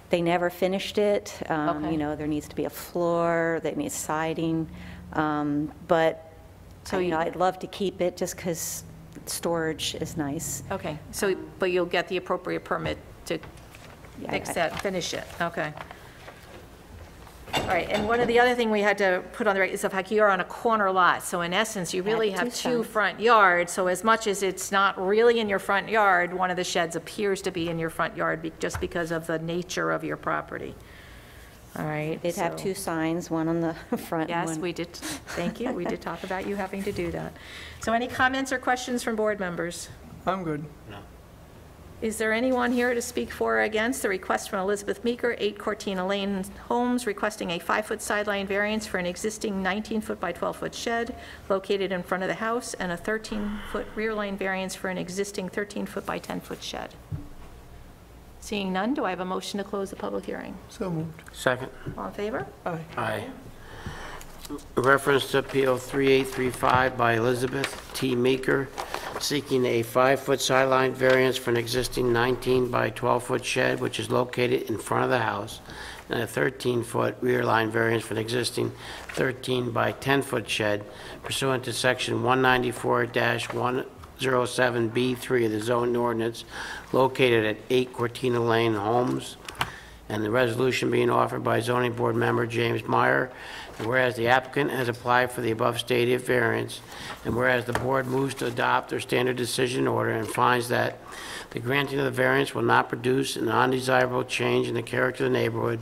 They never finished it. Okay. You know, there needs to be a floor, they need siding. But, So you know, you- I'd love to keep it just because storage is nice. Okay, so, but you'll get the appropriate permit to Yeah, fix I- that, finish it, okay. All right, and one of the other thing we had to put on the right is the fact you're on a corner lot, so in essence, you really have have 2 two sides. front yards, so as much as it's not really in your front yard, one of the sheds appears to be in your front yard just because of the nature of your property. All right. It'd have so- 2 signs, one on the front and Yes, one. we did, thank you, we did talk about you having to do that. So any comments or questions from board members? I'm good. Is there anyone here to speak for or against the request from Elizabeth Meeker, 8 Cortina Lane Homes, requesting a 5-foot sideline variance for an existing 19-foot by 12-foot shed located in front of the house, and a 13-foot rear line variance for an existing 13-foot by 10-foot shed? Seeing none, do I have a motion to close the public hearing? So moved. Second. All in favor? Aye. Aye. Reference to Appeal 3835 by Elizabeth T. Meeker, seeking a 5-foot sideline variance for an existing 19 by 12-foot shed, which is located in front of the house, and a 13-foot rear line variance for an existing 13 by 10-foot shed pursuant to Section 194-107B3 of the zoning ordinance located at 8 Cortina Lane Homes, and the resolution being offered by zoning board member James Meyer. And whereas the applicant has applied for the above stated variance, and whereas the board moves to adopt their standard decision order and finds that the granting of the variance will not produce an undesirable change in the character of the neighborhood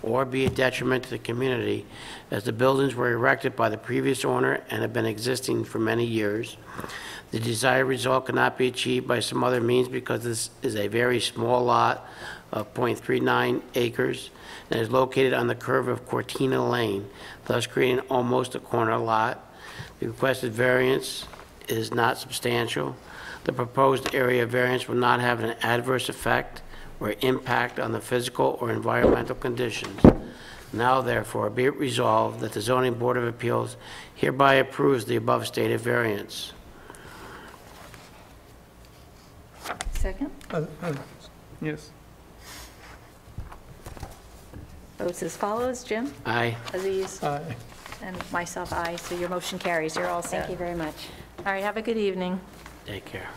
or be a detriment to the community, as the buildings were erected by the previous owner and have been existing for many years. The desired result cannot be achieved by some other means because this is a very small lot of .39 acres and is located on the curve of Cortina Lane, thus creating almost a corner lot. The requested variance is not substantial. The proposed area variance will not have an adverse effect or impact on the physical or environmental conditions. Now therefore be it resolved that the Zoning Board of Appeals hereby approves the above stated variance. Second? Yes. Votes as follows, Jim? Aye. Aziz? Aye. And myself, aye, so your motion carries, you're all set. Thank you very much. All right, have a good evening. Take care.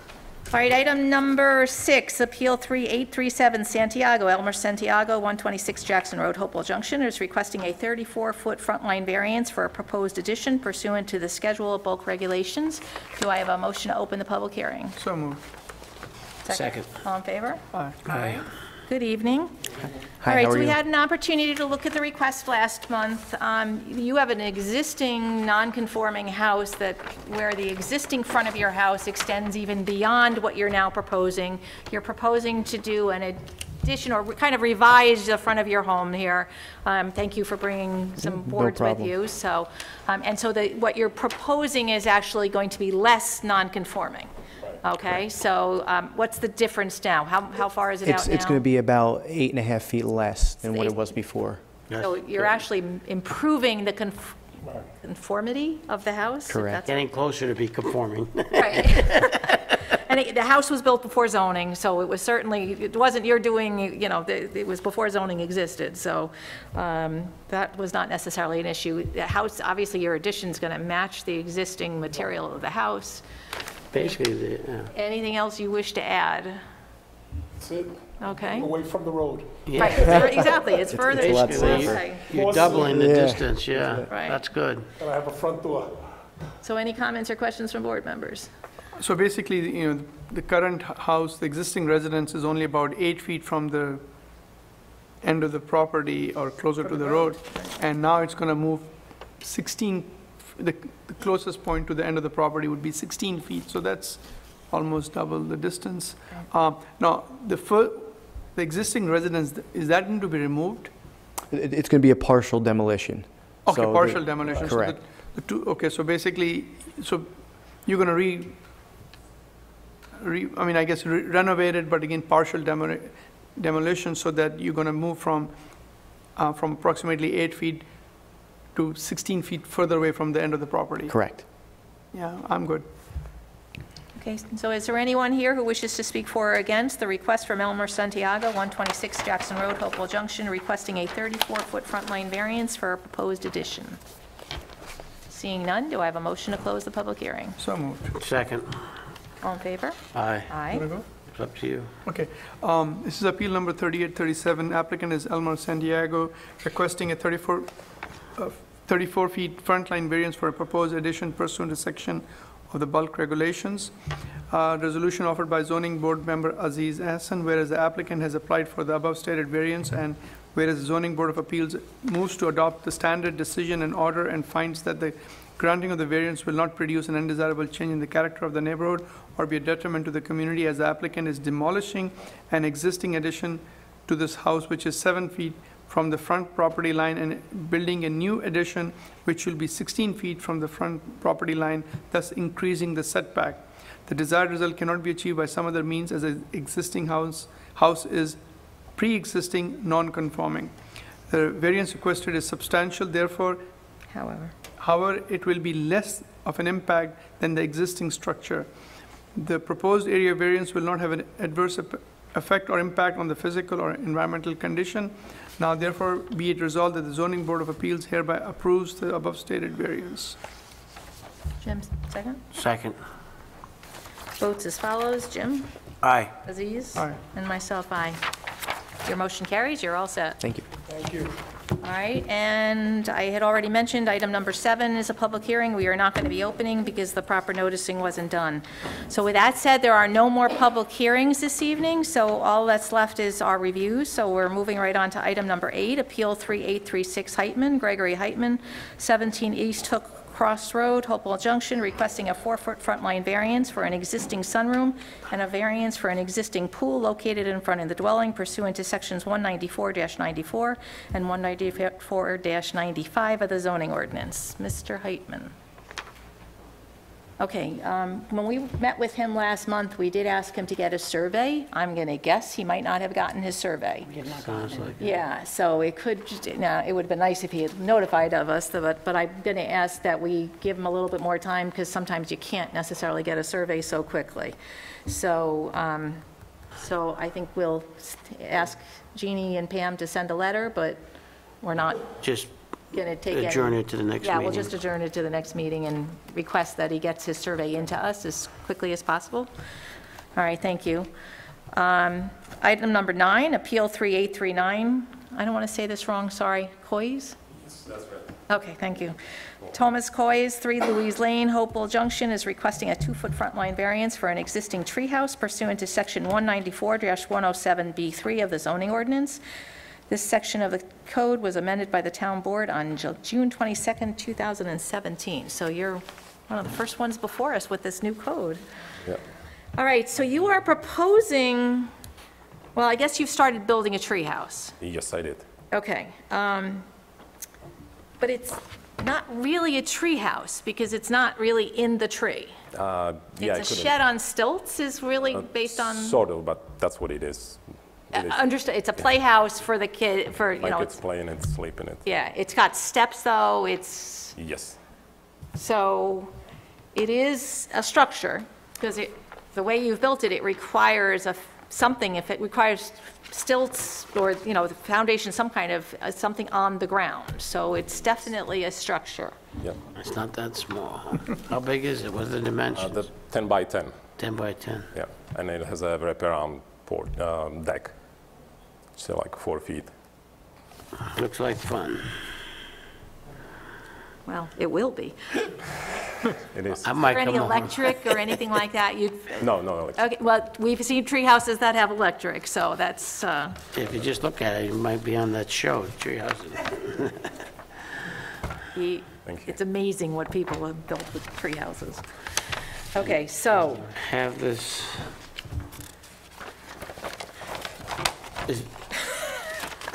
All right, item number 6, Appeal 3837 Santiago, Elmer Santiago, 126 Jackson Road, Hopewell Junction, is requesting a 34-foot front line variance for a proposed addition pursuant to the Schedule of Bulk Regulations. Do I have a motion to open the public hearing? So moved. Second. All in favor? Aye. Aye. Good evening. Hi, All right, how so are we you? had an opportunity to look at the request last month. You have an existing non-conforming house that, where the existing front of your house extends even beyond what you're now proposing. You're proposing to do an addition, or kind of revise the front of your home here. Thank you for bringing some boards with problem. you. So, and so what you're proposing is actually going to be less non-conforming. Okay, so what's the difference now? How far is it out now? It's going to be about 8.5 feet less than what eight- it was before. So you're actually improving the conformity of the house? if Correct. that's- Getting closer to be conforming. Right. And the house was built before zoning, so it was certainly, it wasn't you're doing, you know, it was before zoning existed, so that was not necessarily an issue. The house, obviously, your addition's going to match the existing material of the house. Basically, yeah. Anything else you wish to add? That's it. Okay. Away from the road. Right, exactly, it's further. a lot Basically, safer. Okay. you're doubling the Yeah. distance, yeah. Right. That's good. And I have a front door. So any comments or questions from board members? So basically, the current house, the existing residence is only about 8 feet from the end of the property or closer to the road. And now it's going to move 16, the closest point to the end of the property would be 16 feet. So that's almost double the distance. Now, the existing residence, is that going to be removed? It's going to be a partial demolition. Okay, So partial demolition. So Correct. the two, okay, so basically, so you're going to renovate it, but again, partial demolition, so that you're going to move from approximately 8 feet to 16 feet further away from the end of the property. Correct. Yeah, I'm good. Okay, so is there anyone here who wishes to speak for or against the request from Elmer Santiago, 126 Jackson Road, Hopewell Junction, requesting a 34-foot front line variance for a proposed addition? Seeing none, do I have a motion to close the public hearing? So moved. Second. All in favor? Aye. Aye. It's up to you. Okay, this is appeal number 3837. Applicant is Elmer Santiago, requesting a 34 feet front line variance for a proposed addition pursuant to section of the bulk regulations. Resolution offered by zoning board member Aziz Hassan, whereas the applicant has applied for the above stated variance, and whereas the zoning board of appeals moves to adopt the standard decision and order and finds that the granting of the variance will not produce an undesirable change in the character of the neighborhood or be a detriment to the community, as the applicant is demolishing an existing addition to this house, which is 7 feet from the front property line, and building a new addition which will be 16 feet from the front property line, thus increasing the setback. The desired result cannot be achieved by some other means, as the existing house is pre-existing non-conforming. The variance requested is substantial, therefore, however, it will be less of an impact than the existing structure. The proposed area variance will not have an adverse effect or impact on the physical or environmental condition. Now, therefore, be it resolved that the zoning board of appeals hereby approves the above stated variance. Jim, second? Second. Votes as follows. Jim? Aye. Aziz? Aye. And myself, aye. Your motion carries, you're all set. Thank you. Thank you. All right, and I had already mentioned, item number 7 is a public hearing. We are not going to be opening because the proper noticing wasn't done. So with that said, there are no more public hearings this evening, so all that's left is our reviews. So we're moving right on to item number 8, Appeal 3836 Heitman, Gregory Heitman, 17 East Hook Cross Road, Hopewell Junction, requesting a 4-foot front line variance for an existing sunroom and a variance for an existing pool located in front of the dwelling pursuant to sections 194-94 and 194-95 of the zoning ordinance. Mr. Heitman. Okay, when we met with him last month, we did ask him to get a survey. I'm going to guess he might not have gotten his survey. Sounds like it. Yeah, so it could, now, it would have been nice if he had notified of us, but I'm going to ask that we give him a little bit more time, because sometimes you can't necessarily get a survey so quickly. So, so I think we'll ask Jeannie and Pam to send a letter, but we're not Just going to take any... adjourn it to the next meeting. Yeah, we'll just adjourn it to the next meeting and request that he gets his survey into us as quickly as possible. All right, thank you. Item number 9, Appeal 3839. I don't want to say this wrong, sorry. Coys? Yes, that's right. Okay, thank you. Thomas Coys, 3 Louise Lane, Hopewell Junction, is requesting a 2-foot front line variance for an existing treehouse pursuant to Section 194-107B3 of the zoning ordinance. This section of the code was amended by the town board on June 22nd, 2017. So you're one of the first ones before us with this new code. Yeah. All right, so you are proposing, well, I guess you've started building a treehouse. Yes, I did. Okay. But it's not really a treehouse because it's not really in the tree. Yeah, It's a shed on stilts is really based on... Sort of, but that's what it is. Understood, it's a playhouse for the kid, for, you My know, kids play in it, sleep in it. yeah, it's got steps though, it's, Yes. so it is a structure, because the way you've built it, it requires something, if it requires stilts or, you know, the foundation, some kind of, something on the ground. So it's definitely a structure. Yeah. It's not that small. How big is it? What are the dimensions? The 10 by 10. 10 by 10. Yeah. And it has a wraparound deck. So like 4 feet. Looks like fun. Well, it will be. It is. I might Or any come over. electric or anything like that? No, no, it's, Okay, well, we've seen tree houses that have electric, so that's, If you just look at it, you might be on that show, Tree Houses. Thank you. it's amazing what people have built with tree houses. Okay, so, Have this.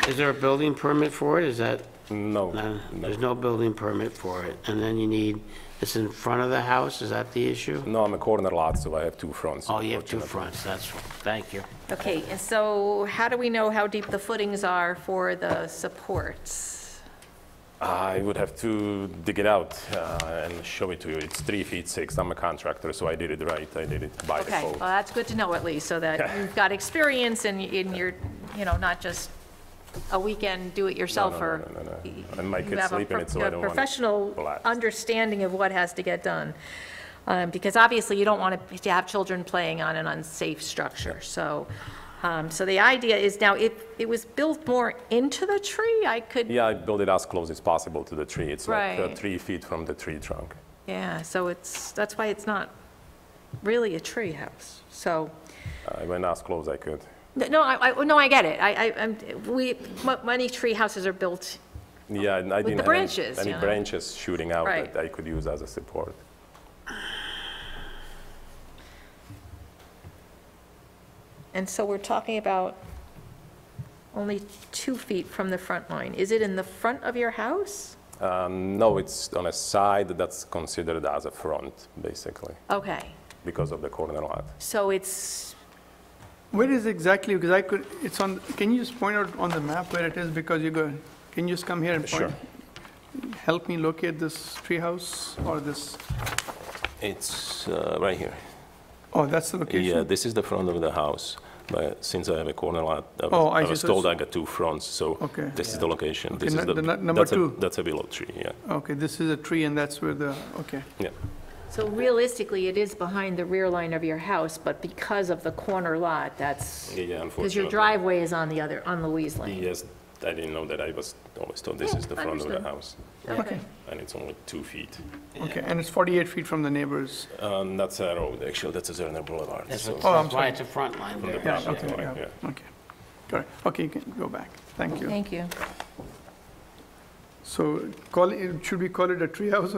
Is there a building permit for it? Is that, no. no, there's no building permit for it. And then you need, it's in front of the house, is that the issue? No, I'm a corner lot, so I have 2 fronts. Oh, you have 2 unfortunately. fronts, that's, thank you. okay, and so how do we know how deep the footings are for the supports? I would have to dig it out and show it to you. It's 3 feet 6. I'm a contractor, so I did it right. I did it by the Okay, well, code. that's good to know at least, so that you've got experience and you're, not just a weekend do-it-yourselfer. No. And my You kids have a sleep in it, so I don't want it professional collapsed. understanding of what has to get done. Because obviously, you don't want to have children playing on an unsafe structure. So the idea is now, if it was built more into the tree, I could, Yeah, I built it as close as possible to the tree. It's like Right. 3 feet from the tree trunk. yeah, so that's why it's not really a tree house. So, I went as close as I could. no, I get it. Many tree houses are built, Yeah, and I With the didn't branches, have any you know? branches shooting out Right. that I could use as a support. and so we're talking about only 2 feet from the front line. Is it in the front of your house? No, it's on a side that's considered as a front, basically, Okay, because of the corner lot. so it's, Where is exactly, because it's on, can you just point out on the map where it is, because can you just come here and point? Sure. Help me locate this treehouse or this, It's right here. oh, that's the location? Yeah, this is the front of the house, but since I have a corner lot, Oh, I I see. was So told it's- I got 2 fronts, so Okay. this is the location. Okay, This is the number that's 2. That's a willow tree, yeah. Okay, this is a tree and that's where the, okay. Yeah. so realistically, it is behind the rear line of your house, but because of the corner lot, that's, Yeah, because unfortunately. your driveway is on Louise Lane. Yes, I didn't know that. I was always told this is the front of the understood. house, Okay, and it's only 2 feet. okay, and it's 48 feet from the neighbors. That's a road, actually, that's a Zerner Boulevard. That's so- what- Oh, I'm that's why sorry. it's a front line there. Yeah, property okay, line, yeah, okay. Got it. Okay, you can go back. Thank you. Thank you. So should we call it a treehouse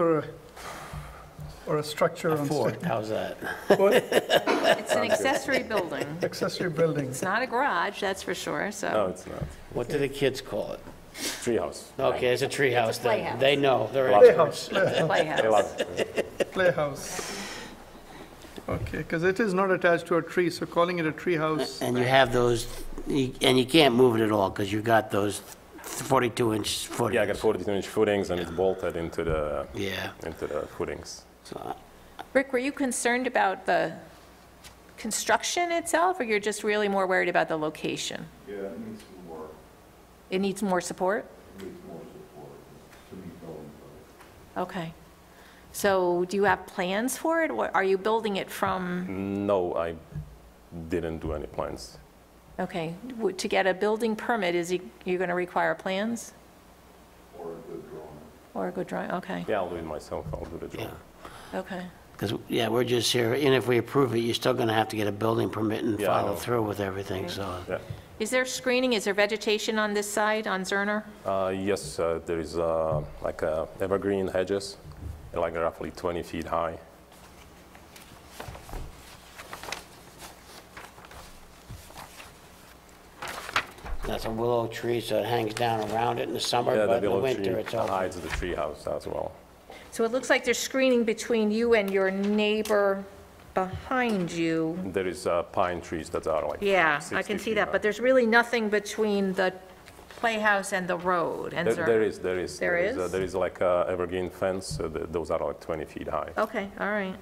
or a structure on Fort, site? how's that? What? It's an accessory building. Accessory building. It's not a garage, that's for sure, No, so. it's not. What do the kids call it? Treehouse. Okay, it's a tree house then. playhouse. They know, they're Playhouse, experts. Playhouse. playhouse. Okay, because it is not attached to a tree, so calling it a treehouse, And you have those, and you can't move it at all because you've got those 42-inch footings. Yeah, I got 42-inch footings, and it's bolted into the Yeah. footings. So, Rick, were you concerned about the construction itself, or you're just really more worried about the location? Yeah, it needs some work. It needs more support? It needs more support to meet building code. Okay. So do you have plans for it, or are you building it from, No, I didn't do any plans. okay, to get a building permit, you're going to require plans? Or a good drawing. Or a good drawing, okay, Yeah, I'll do it myself. I'll do the job. yeah. okay. Because, yeah, we're just here, and if we approve it, you're still going to have to get a building permit and Yeah, follow I'll- through with everything, so. Yeah. Is there screening, is there vegetation on this side, on Zerner? Yes, there is like evergreen hedges, like roughly 20 feet high. That's a willow tree, so it hangs down around it in the summer, Yeah, but the in the willow winter, tree it's open. hides the tree house as well. So it looks like there's screening between you and your neighbor behind you. There is pine trees that are like Yeah, I 60 can see feet that, high. but there's really nothing between the playhouse and the road and Zerner. There is. There is? There is like a evergreen fence, so those are like 20 feet high. Okay, all right.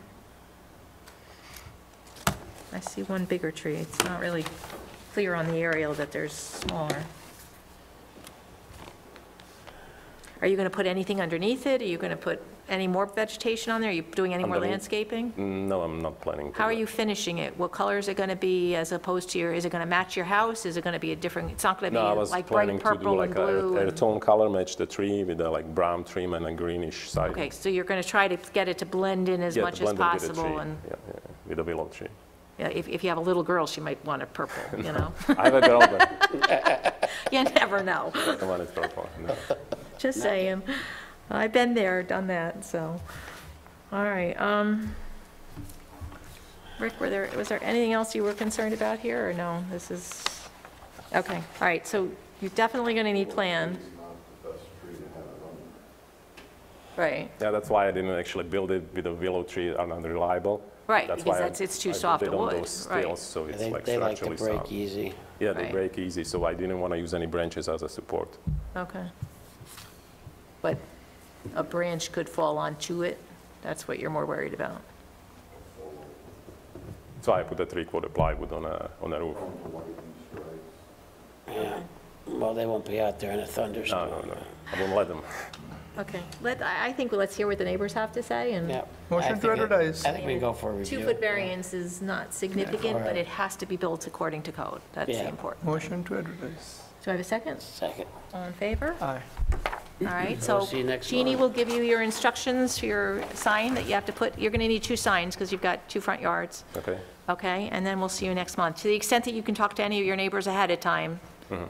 I see one bigger tree. It's not really clear on the aerial that there's smaller. Are you going to put anything underneath it? Are you going to put any more vegetation on there? Are you doing any more Underneath. landscaping? No, I'm not planning to. How are do you finishing it? What color is it going to be as opposed to is it going to match your house? Is it going to be a different, it's not going that. to No, I be was like planning bright to do purple like and blue? a tone color, match the tree with a like brown trim and a greenish side. Okay, so you're going to try to get it to blend in as Yeah, to much as blend it with the possible, tree. and Yeah, yeah, with a willow tree. yeah, if you have a little girl, she might want it purple, you know? I have a girl, but You never know. I want it purple. No. Just saying. I've been there, done that, so. All right, Rick, was there anything else you were concerned about here, or no? This is, okay, all right, so you're definitely going to need plan. Right, Yeah, that's why I didn't actually build it with a willow tree unreliable. right, That's because why it's too I soft built a it on wood, those right. stills, so it's like They like to structurally break sound. easy. Yeah, they Right. break easy, so I didn't want to use any branches as a support. Okay. But a branch could fall onto it, that's what you're more worried about. So I put a 3/4 plywood on a roof. Yeah, well, they won't be out there in a No, thunderstorm. no, no, I won't let them. Okay, I think let's hear what the neighbors have to say, and Yep. Motion I to think it- advertise. I think we go for a review. 2-foot variance is not significant, but alright. it has to be built according to code. That's the Yeah. important. Motion to advertise. Do I have a second? Second. All in favor? Aye. All right, We'll so see you next Jeannie month. will give you your instructions for your sign that you have to put, you're going to need 2 signs because you've got 2 front yards, Okay. okay? And then we'll see you next month. To the extent that you can talk to any of your neighbors ahead of time,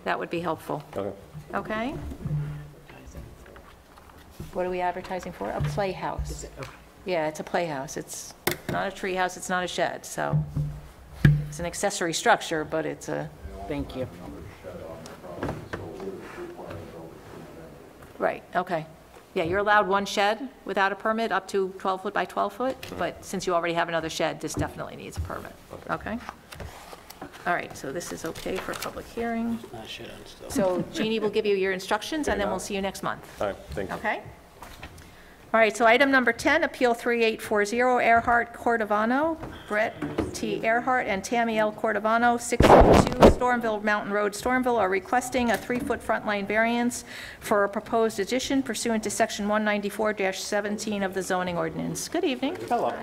that would be helpful, Okay. okay? What are we advertising for? A playhouse. Yeah, it's a playhouse. It's not a tree house, it's not a shed, so it's an accessory structure, but it's a, Thank you. right, okay. Yeah, you're allowed 1 shed without a permit, up to 12 foot by 12 foot, but since you already have another shed, this definitely needs a permit, okay? All right, so this is okay for public hearing. Not shit on stuff. So Jeannie will give you your instructions, and then we'll see you next month, All right, thank you. okay? All right, so item number 10, Appeal 3840, Earhart Cordovano, Brett T. Earhart and Tammy L. Cordovano, 602 Stormville Mountain Road, Stormville, are requesting a 3-foot front line variance for a proposed addition pursuant to Section 194-17 of the zoning ordinance. Good evening. Hello.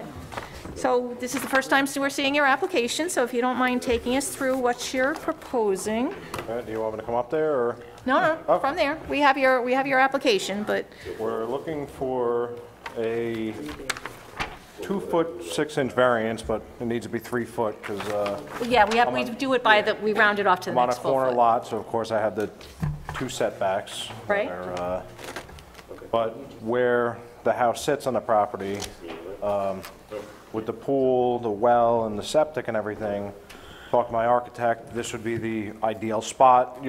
So this is the first time we're seeing your application, so if you don't mind taking us through what you're proposing. Do you want me to come up there, or? No, from there. We have your application, but, We're looking for a 2-foot 6-inch variance, but it needs to be 3 foot, because yeah, we do it by we round it off to the I'm on a next full corner foot. lot, so of course I have the 2 setbacks. Right. But where the house sits on the property, with the pool, the well, and the septic and everything, talked to my architect, this would be the ideal spot,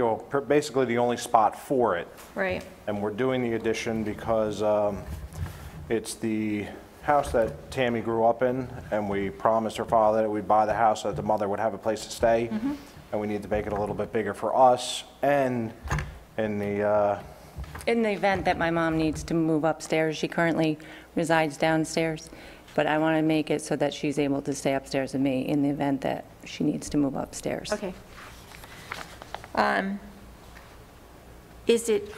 basically the only spot for it. Right, And we're doing the addition because it's the house that Tammy grew up in, and we promised her father that we'd buy the house so that the mother would have a place to stay. And we need to make it a little bit bigger for us, and in the, In the event that my mom needs to move upstairs, she currently resides downstairs, but I want to make it so that she's able to stay upstairs with me in the event that she needs to move upstairs. okay.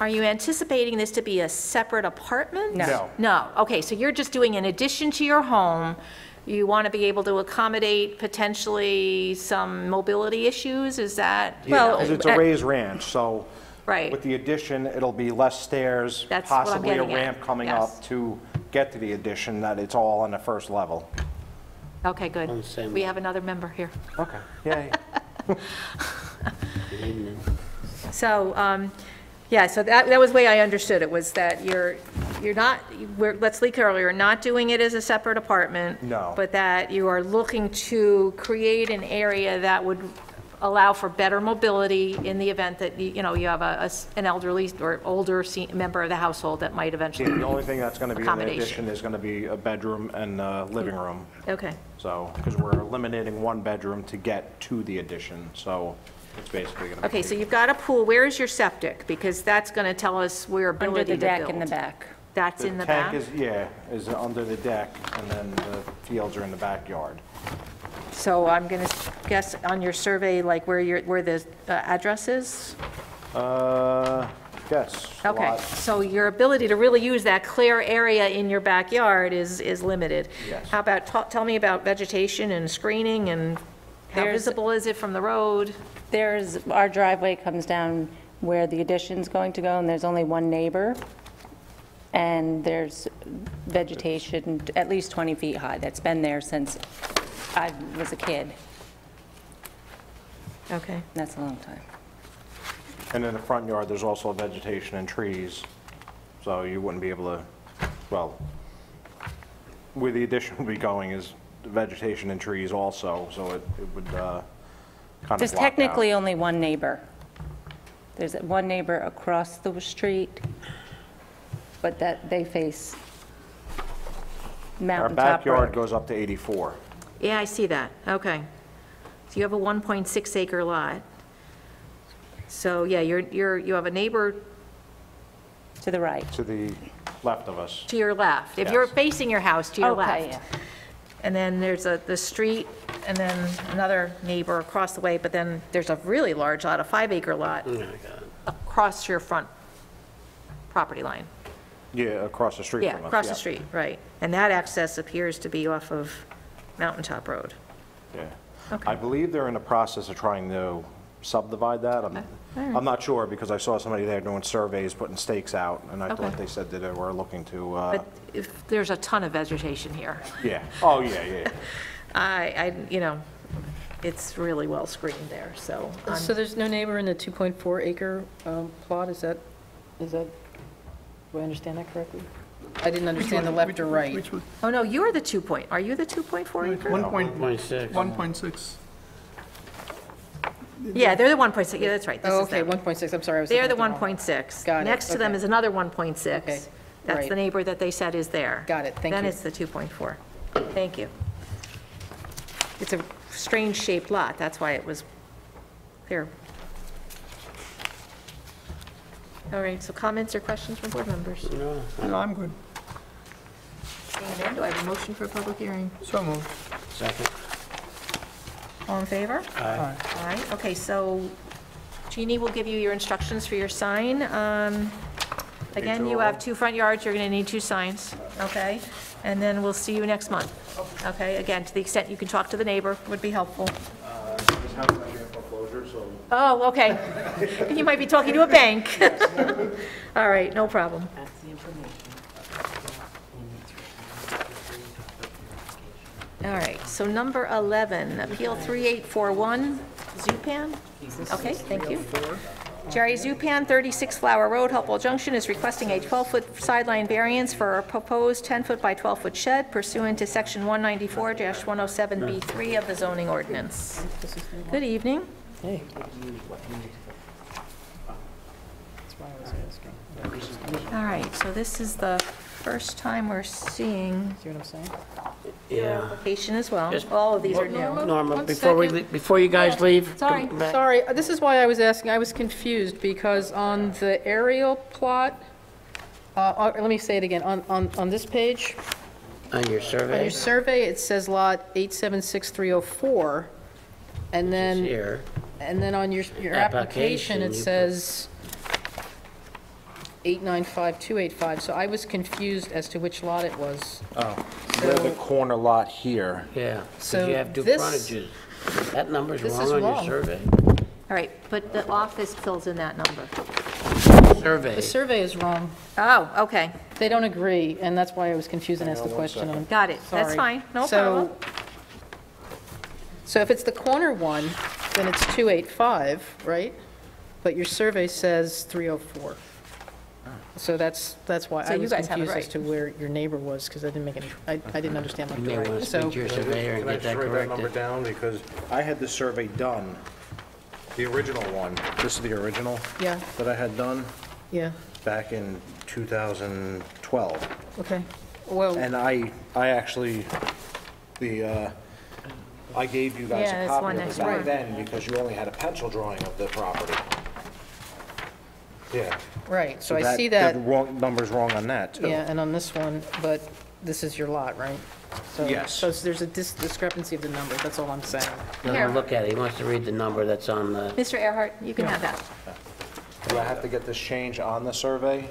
Are you anticipating this to be a separate apartment? No. No, okay, so you're just doing an addition to your home. You want to be able to accommodate potentially some mobility issues, is that? Well, because it's a raised ranch, so Right. with the addition, it'll be less stairs, That's what I'm possibly a getting at, ramp coming yes. up to get to the addition, that it's all on the first level. Okay, On good. the same We level. have another member here. Okay, yay. Good evening. So, yeah, so that was the way I understood it, was that you're not, let's leak earlier, not doing it as a separate apartment. No. But that you are looking to create an area that would allow for better mobility in the event that, you have an elderly or older member of the household that might eventually. The only thing that's going to be in the Accommodation. addition is going to be a bedroom and a living room. Okay, So, because we're eliminating 1 bedroom to get to the addition, so it's basically going to be. okay, so you've got a pool, where is your septic? Because that's going to tell us where Under ability the to deck build. in the back. That's in the back? tank is under the deck, and then the fields are in the backyard. So I'm going to guess on your survey, like where the address is? Yes. Okay, lot- so your ability to really use that clear area in your backyard is limited. Yes. How about, tell me about vegetation and screening, and how There's- visible is it from the road? Our driveway comes down where the addition's going to go, and there's only one neighbor. And there's vegetation at least 20 feet high that's been there since I was a kid. Okay. That's a long time. And in the front yard, there's also vegetation and trees, so you wouldn't be able to, well, where the addition would be going is vegetation and trees also, so it would kind of block There's out. technically only one neighbor. There's one neighbor across the street, but that they face Our Mountaintop backyard Road. goes up to 84. Yeah, I see that, okay. So you have a 1.6 acre lot. So, yeah, you have a neighbor To the right. To the left of us. to your left. If you're Yes. facing your house, to your Okay, left. And then there's the street, and then another neighbor across the way, but then there's a really large lot, a 5 acre lot, across your front property line. Yeah, across the street Yeah, from us. across the street, right. And that access appears to be off of Mountaintop Road. Yeah. Okay. I believe they're in the process of trying to subdivide that. I'm not sure, because I saw somebody there doing surveys, putting stakes out, and I Okay. thought they said that they were looking to, But if, there's a ton of vegetation here. yeah. Oh, yeah. It's really well screened there, so. So there's no neighbor in the 2.4 acre plot, do I understand that correctly? I didn't understand the left or right. Which was Oh, no, you're the 2 point, are you the 2.4 acre? 1.6. 1.6. Yeah, they're the 1.6, yeah, that's right, this Oh, is okay, them. 1.6, I'm sorry, I was They're the looking at wrong. 1.6. Got it, Next to them okay. is another 1.6. Okay, That's right. the neighbor that they said is there. Got it, thank Then you. it's the 2.4. Thank you. It's a strange shaped lot, that's why it was there. All right, so comments or questions from board members? No, I'm good. Seeing none, do I have a motion for a public hearing? So moved. Second. All in favor? Aye. Aye, okay, so Jeannie will give you your instructions for your sign. Again, you have 2 front yards, you're going to need 2 signs, okay? And then we'll see you next month, okay? Again, to the extent you can talk to the neighbor would be helpful. This house might be in foreclosure, so Oh, okay. You might be talking to a bank. All right, no problem. All right, so number 11, Appeal 3841, Zupan? Okay, thank you. Jerry Zupan, 36 Flower Road, Hopewell Junction, is requesting a 12-foot sideline variance for a proposed 10-foot by 12-foot shed pursuant to Section 194-107B3 of the zoning ordinance. Good evening. Hey. That's why I was asking. All right, so this is the first time we're seeing See what I'm saying? Yeah. application as well. Just- All of these are new. Norma, One before second. before you guys leave. Sorry. come back. Sorry, this is why I was asking, I was confused, because on the aerial plot, let me say it again, on this page, On your on survey, your survey, it says lot 876304, and then, here, and then on your application, Application, it you put- says 895285, so I was confused as to which lot it was. We're the corner lot here. yeah. So Because you have 2 this- frontages. That number's This wrong is on your wrong. survey. All right, but the office fills in that number. Survey. The survey is wrong. Oh, okay, They don't agree, and that's why I was confused and asked the question on. got it. That's Sorry. fine, no So- problem. So if it's the corner one, then it's 285, right? But your survey says 304. So that's why So I you was guys have it confused as right. to where your neighbor was, because I didn't make any, I didn't understand You left may to want to right. speak So, to your surveyor and Can I get just that write that number corrected. down? Because I had the survey done, the original one, this is the original yeah, that I had done yeah, back in 2012. okay. Well, And I actually, I gave you guys Yeah, a there's copy one of it next back door. then because you only had a pencil drawing of the property. Yeah. right, so I that- see that, The wrong, number's wrong on that, too. yeah, and on this one, but this is your lot, right? So- Yes. So there's a discrepancy of the number, that's all I'm saying. Let Here. him look at it. He wants to read the number that's on the, Mr. Earhart, you can have that. Do I have to get this change on the survey,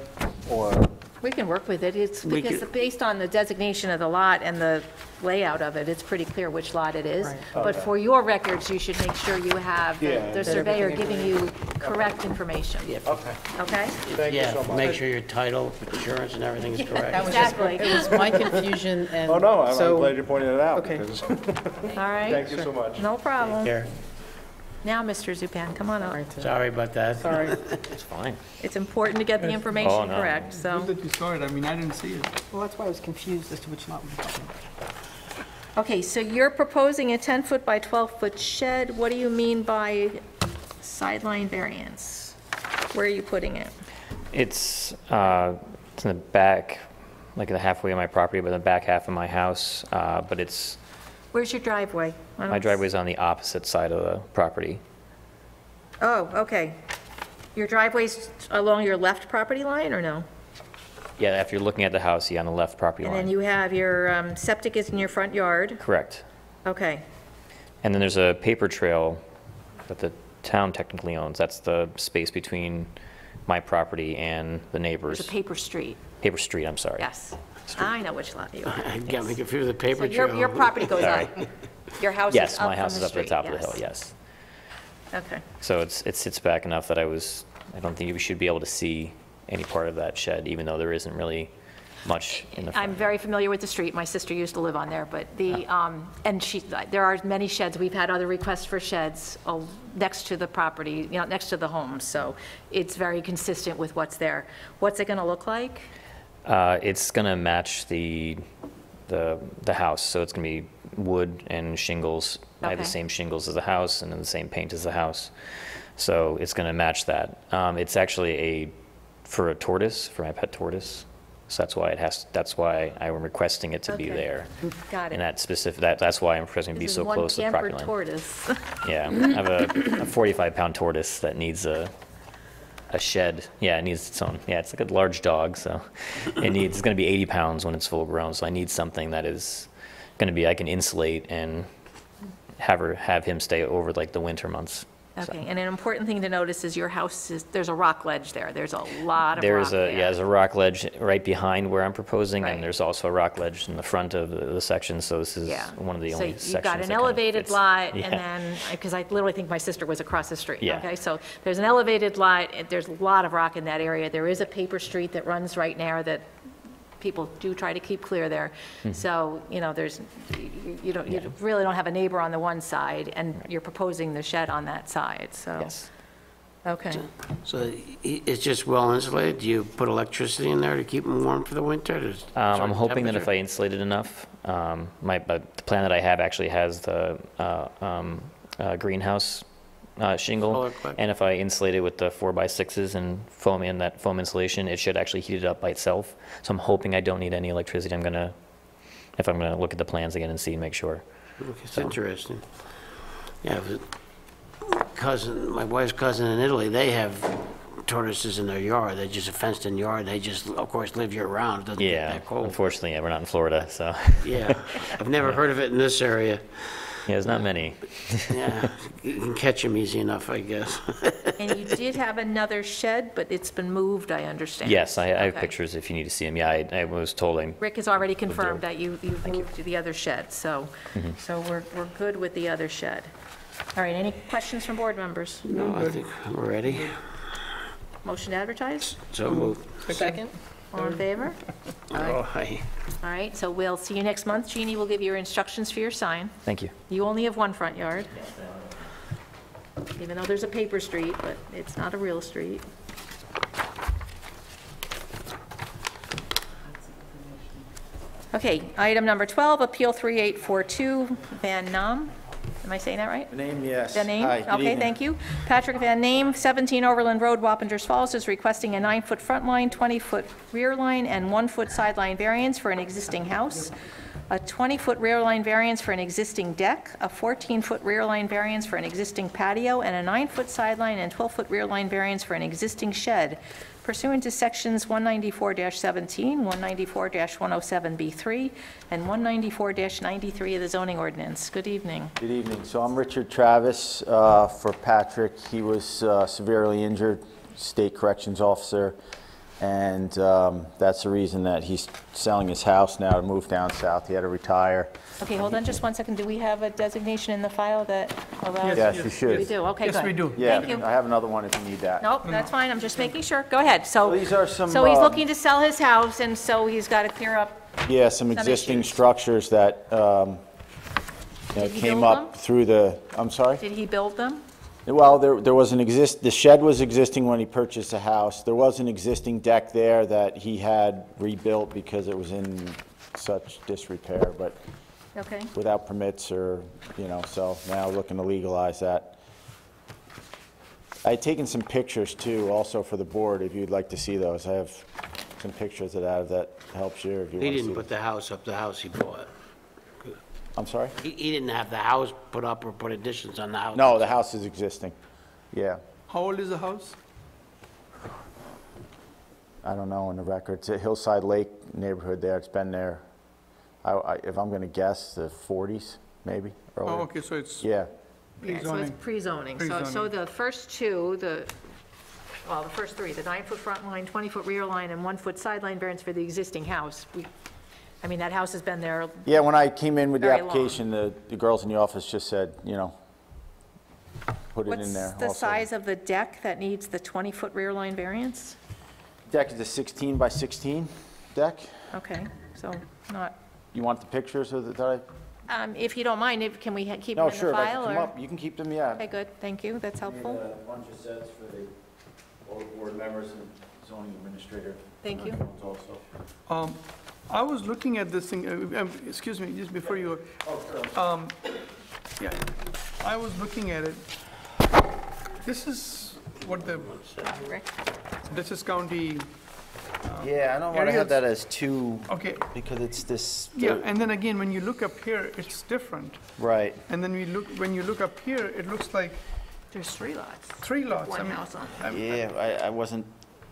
or? We can work with it. It's We because could- based on the designation of the lot and the layout of it, it's pretty clear which lot it is. But for your records, you should make sure you have Yeah. the surveyor giving you correct information. Okay, Okay? thank you so Yeah, much. make sure your title, insurance, and everything is correct. That was just, Exactly. it was my confusion, and Oh, no, I'm so- glad you pointed it out, Okay. because, All right? thank you so much. No problem. Here, Now, Mr. Zupan, come on up. sorry about that. Sorry. It's fine. It's important to get the information Oh, no. correct, so. Good that you saw it, I mean, I didn't see it. Well, that's why I was confused as to which lot we're talking about. Okay, so you're proposing a 10-foot by 12-foot shed. What do you mean by sideline variance? Where are you putting it? It's in the back, like the halfway of my property, but in the back half of my house. But it's, Where's your driveway? I don't my driveway's on the opposite side of the property. Oh, okay. Your driveway's along your left property line, or no? Yeah, after you're looking at the house, yeah, on the left property And then line. you have your septic is in your front yard? Correct. Okay. And then there's a paper trail that the town technically owns. That's the space between my property and the neighbors. There's a paper street, Paper street, I'm sorry. yes. I know which lot you are. I got me confused with the paper So trail. your property goes up? Your house is Yes, up my from house is the up at the street, top of the hill, yes. Okay. So it sits back enough that I don't think you should be able to see any part of that shed, even though there isn't really much in the front. I'm very familiar with the street. My sister used to live on there, but and there are many sheds. We've had other requests for sheds next to the property, next to the homes, so it's very consistent with what's there. What's it going to look like? It's going to match the house, so it's going to be wood and shingles. I have the Okay. same shingles as the house and then the same paint as the house. So it's going to match that. It's actually for a tortoise, for my pet tortoise. So that's why I'm requesting it to be Okay. there. Got And it. that specific, that's why I'm requesting to be This is so close to the property one line. pampered tortoise. Yeah, I have a 45-pound tortoise that needs a shed. Yeah, it needs its own. Yeah, it's like a large dog, so it's going to be 80 pounds when it's full grown. So I need something that is going to be, I can insulate and have him stay over like the winter months. So Okay, and an important thing to notice is your house there's a rock ledge there. There's a lot of rock There's there. there's a rock ledge right behind where I'm proposing, Right. and there's also a rock ledge in the front of the section. So this is Yeah. one of the only sections. So you've got that an kind of elevated fits. lot, Yeah. and then, because I literally think my sister was across the street. Yeah. Okay, so there's an elevated lot, there's a lot of rock in that area. There is a paper street that runs right now that people do try to keep clear there. Mm-hmm. So, there's, you really don't have a neighbor on the one side, and you're proposing the shed on that side, so. Yes. Okay. So it's just well insulated? Do you put electricity in there to keep them warm for the winter? I'm hoping that if I insulate it enough, but the plan that I have actually has the greenhouse shingle, Solar clip. and if I insulate it with the 4x6s and foam in that foam insulation, it should actually heat it up by itself. So I'm hoping I don't need any electricity. If I'm gonna look at the plans again and see and make sure. It's interesting. Yeah, my wife's cousin in Italy, they have tortoises in their yard. They're just a fenced-in yard. They just, of course, live year-round. It doesn't get Yeah, that cold. unfortunately, yeah, we're not in Florida, so. Yeah, I've never heard of it in this area. Yeah, there's not many. Yeah, you can catch them easy enough, I guess. And you did have another shed, but it's been moved, I understand. Yes, I have Okay. pictures if you need to see them. Yeah, I was told Rick has already confirmed that you've moved to the other shed, so, Mm-hmm. so we're good with the other shed. All right, any questions from board members? No, I think we're ready. Motion to advertise? So moved. Second? All in favor? Oh, hi. All right, so we'll see you next month. Jeannie will give you your instructions for your sign. Thank you. You only have one front yard. Even though there's a paper street, but it's not a real street. Okay, item number 12, Appeal 3842, Van Nam. Am I saying that right? Name, yes. Van Name? Hi, good Okay, evening. thank you. Patrick Van Name, 17 Overland Road, Wappingers Falls, is requesting a 9-foot front line, 20-foot rear line, and 1-foot sideline variance for an existing house, a 20-foot rear line variance for an existing deck, a 14-foot rear line variance for an existing patio, and a 9-foot sideline and 12-foot rear line variance for an existing shed pursuant to Sections 194-17, 194-107B3, and 194-93 of the zoning ordinance. Good evening. Good evening. So I'm Richard Travis for Patrick. He was severely injured state corrections officer, and that's the reason that he's selling his house now to move down south. He had to retire. Okay, hold on just one second. Do we have a designation in the file that allows? Yes, you should. We do, okay, good. Yes, we do. Yeah, Thank you. I have another one if you need that. Nope, that's fine, I'm just making sure. Go ahead. So These are some, so he's looking to sell his house, and so he's got to clear up. Yeah, some existing issues. structures that Did he came build up through the, I'm sorry? Did he build them? Well, there was the shed was existing when he purchased the house. There was an existing deck there that he had rebuilt because it was in such disrepair, but Okay. without permits or, so now looking to legalize that. I had taken some pictures too, also for the board, if you'd like to see those. I have some pictures of that, if that helps you, if you He want to see. didn't put the house up, the house he bought. I'm sorry? He didn't have the house put up or put additions on the house. No, the house is existing. Yeah. How old is the house? I don't know in the record. It's a Hillside Lake neighborhood there. It's been there, if I'm going to guess, the 40s, maybe, earlier. Oh, okay, so it's Yeah. Yeah, so it's pre-zoning. So Pre-zoning. the first two, the first three, the 9-foot front line, 20-foot rear line, and 1-foot sideline variance for the existing house. I mean, that house has been there. Yeah, when I came in with the Very long. application, the girls in the office just said, put it in there. What's the also. size of the deck that needs the 20-foot rear line variance? Deck is a 16 by 16 deck. Okay, so not, You want the pictures of that if you don't mind, can we keep No, them in sure, the if I can file? come or- up, you can keep them, yeah. Okay, good, thank you, that's helpful. A bunch of sets for all the board members and zoning administrator. Thank you. Also. I was looking at this thing, excuse me, just before you, yeah, I was looking at it. This is what the Rick? Dutchess County, Yeah, I don't want to areas- have that as two, okay, because it's this. yeah, and then again, when you look up here, it's different. Right. And then when you look up here, it looks like There's 3 lots. 3 lots. One house on it. Yeah, I wasn't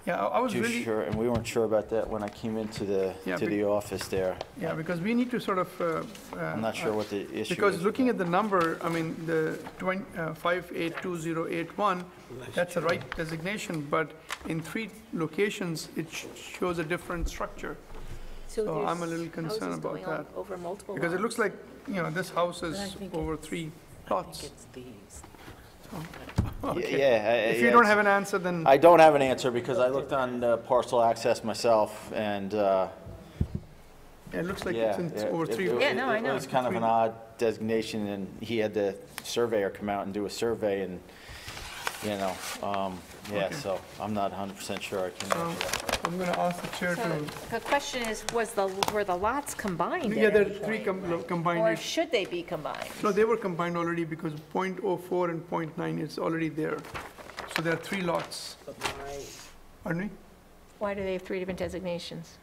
Yeah, I was too really, sure, and we weren't sure about that when I came into Yeah, the office there. yeah, because we need to sort of. I'm not sure what the issue is. Because looking at the number, I mean, the 582081, that's the right designation, but in 3 locations, it shows a different structure. So I'm a little concerned about that. Over multiple Because it looks like, this house I is think over 3 lots. It's these. Okay. Yeah. If you don't have an answer, then, I don't have an answer because I looked on parcel access myself and, it looks like yeah. it's over 3. Yeah, no, I know. It was kind of an odd designation and he had the surveyor come out and do a survey and, yeah, so I'm not 100% sure I can answer that. I'm going to ask the chair So to, the question is, were the lots combined yeah, at there are any 3 point? combined. Or should they be combined? No, they were combined already because .04 and .9 is already there. So there are 3 lots. Pardon me? Why do they have 3 different designations?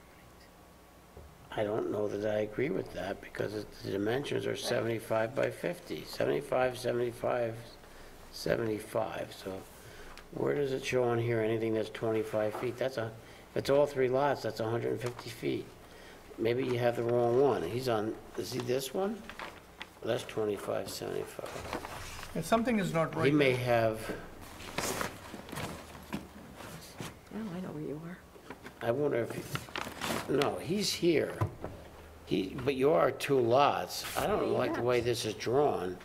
I don't know that I agree with that because the dimensions are 75 by 50, 75, 75, 75. So where does it show on here anything that's 25 feet? If it's all 3 lots, that's 150 feet. Maybe you have the wrong one. Is he this one? That's 25, 75. Yeah, something is not right. He may have, Oh, I know where you are. I wonder if, no, he's here. But you are 2 lots. I don't like the way this is drawn.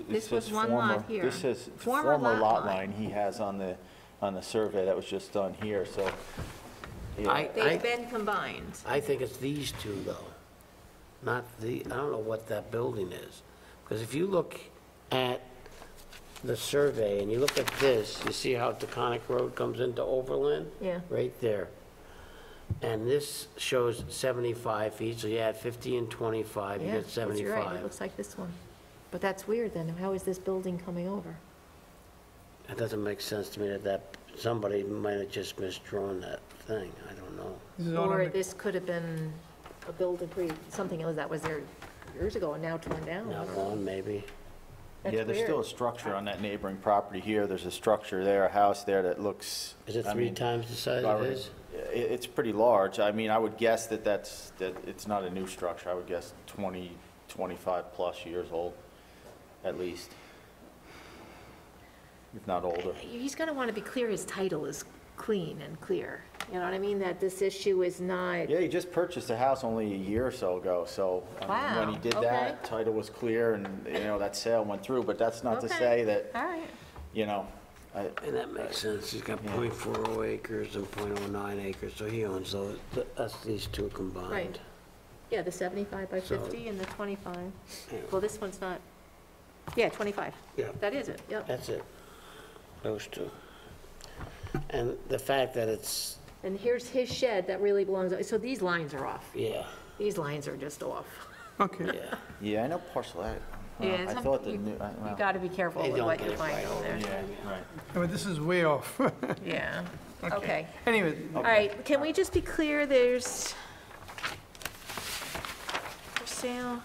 This was one lot here. This says Former former lot lot line. line he has on the survey that was just done here, so. yeah. They've been combined. I think it's these 2, though. Not I don't know what that building is. Because if you look at the survey and you look at this, you see how Taconic Road comes into Overland? Yeah. Right there. And this shows 75 feet, so you add 50 and 25, you Yeah, get that's right. It 75. looks like this one. But that's weird then. How is this building coming over? It doesn't make sense to me that somebody might have just misdrawn that thing. I don't know. This is all on Or the- this could have been a building, something else that was there years ago and now torn down. I Now don't know. one, maybe. That's Yeah, there's still a weird. structure on that neighboring property here. There's a structure there, a house there that looks. Is it I 3 mean, times the size it already- is? It's pretty large. I mean, I would guess that it's not a new structure. I would guess 20, 25 plus years old, at least. if not older. He's going to want to be clear his title is clean and clear. You know what I mean? That this issue is not, Yeah, he just purchased a house only a year or so ago, so I mean, when he Wow, did okay. that, title was clear and, that sale went through, but that's not to Okay. say that, all right. And that makes sense. He's got .40 acres and .09 acres, so he owns those, that's these two combined. Right. Yeah, the 75 by 50 and the 25. Well, this one's not, yeah, 25. Yeah. That is it, yep. That's it. Those two. And the fact that it's, And here's his shed that really belongs, so these lines are off. yeah, These lines are just off. Okay. yeah. Yeah, I know parcel A. Yeah, I some- thought the you- new, You got to be careful They with don't what get you it find right over there. yeah, right. I mean, this is way off. Yeah, okay. Anyway, All right, can we just be clear, there's, for sale,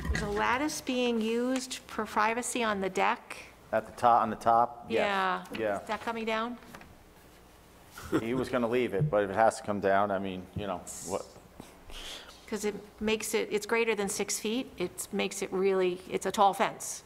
there's a lattice being used for privacy on the deck? At the top, on the top? Yes. Yeah. Yeah. Is that coming down? He was gonna leave it, but if it has to come down, I mean, what, Because it makes it, it's greater than 6 feet, it makes it really, it's a tall fence.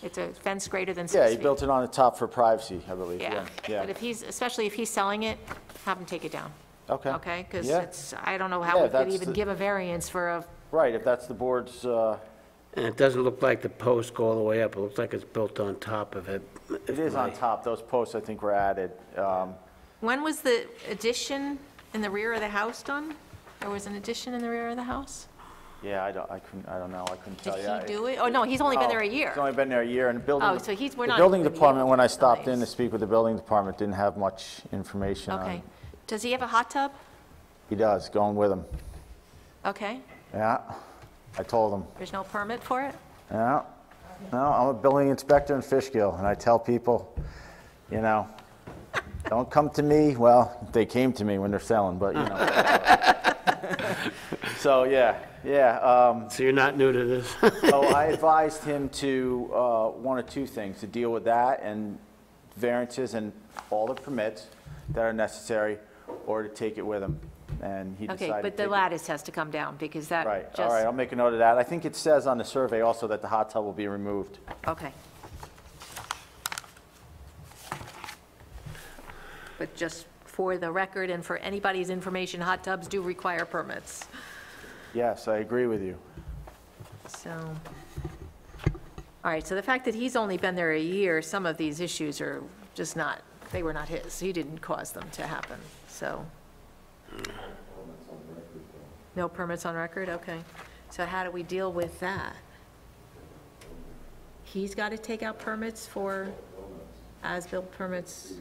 It's a fence greater than 6 feet. yeah, he built it on the top for privacy, I believe, Yeah, yeah. but if he's, especially if he's selling it, have him take it down, Okay. okay? Because Yeah. it's, I don't know how Yeah, we could that's even the- give a variance for a, Right, if that's the board's, And it doesn't look like the posts go all the way up. It looks like it's built on top of it. it is on top, those posts I think were added. when was the addition in the rear of the house done? There was an addition in the rear of the house? Yeah, I don't know, I couldn't Did tell you. he do it? Oh, no, he's only been there a year. He's only been there a year, and the building. Oh, so he's- we're the not building even department, when I stopped in to nice. speak with the building department, didn't have much information on. Okay. Does he have a hot tub? He does, going with him. Okay. Yeah, I told him. There's no permit for it? Yeah, no, I'm a building inspector in Fishkill, and I tell people, don't come to me, well, they came to me when they're selling, but, So, yeah. So you're not new to this? So I advised him to, one of two things, to deal with that and variances and all the permits that are necessary, or to take it with him, and he decided Okay, to but the take it. lattice has to come down, because that Right, just... all right, I'll make a note of that. I think it says on the survey also that the hot tub will be removed. Okay. But just for the record and for anybody's information, hot tubs do require permits. Yes, I agree with you. So, all right, so the fact that he's only been there a year, some of these issues are just not, they were not his. He didn't cause them to happen, so. No permits on record, okay. So how do we deal with that? He's got to take out permits for as-built permits?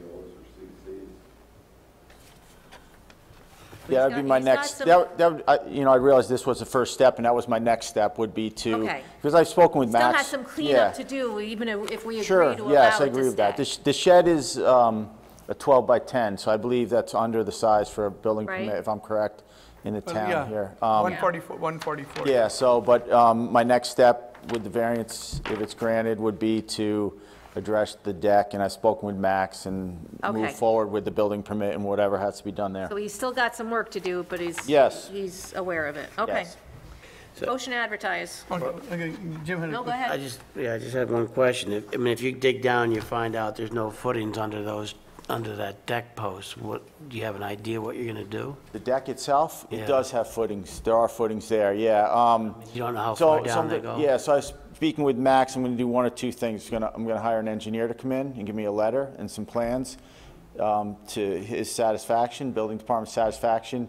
Yeah, that'd be my he's got next, some- I realized this was the first step, and that was my next step, would be to, Okay. because I've spoken with Still Max. has some Yeah. cleanup to do, even if we agree to Sure, allow it to stay. yes, I agree with that. The shed is a 12 by 10, so I believe that's under the size for a building Right. permit, if I'm correct, in the yeah, town here. 144. Yeah, so, but my next step with the variance, if it's granted, would be to address the deck, and I've spoken with Max and Okay. move forward with the building permit and whatever has to be done there. So he's still got some work to do, but Yes. he's aware of it. Okay. Yes. Motion to advertise. Okay, Jim had a No, go question. ahead. I just have one question. If you dig down, you find out there's no footings under that deck post. Do you have an idea what you're gonna do? The deck itself, Yeah. it does have footings. There are footings there, yeah. You don't know how So far down they some- go? Yeah, so I was speaking with Max, I'm gonna do one of two things. I'm gonna hire an engineer to come in and give me a letter and some plans to his satisfaction, building department's satisfaction.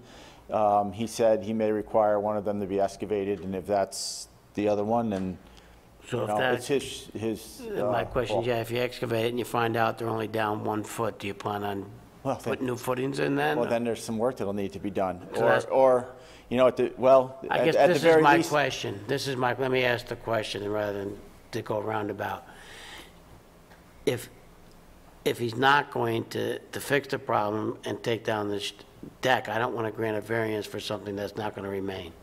He said he may require one of them to be excavated, and if that's the other one, then, So if it's that's, his. my question, call. yeah, if you excavate it and you find out they're only down 1 foot, do you plan on Well, putting new footings in then? Well, then there's some work that'll need to be done. So that's- Or, at the, well, I at guess at the this very is my least. question. Let me ask the question rather than to go roundabout. If he's not going to fix the problem and take down this deck, I don't want to grant a variance for something that's not going to remain.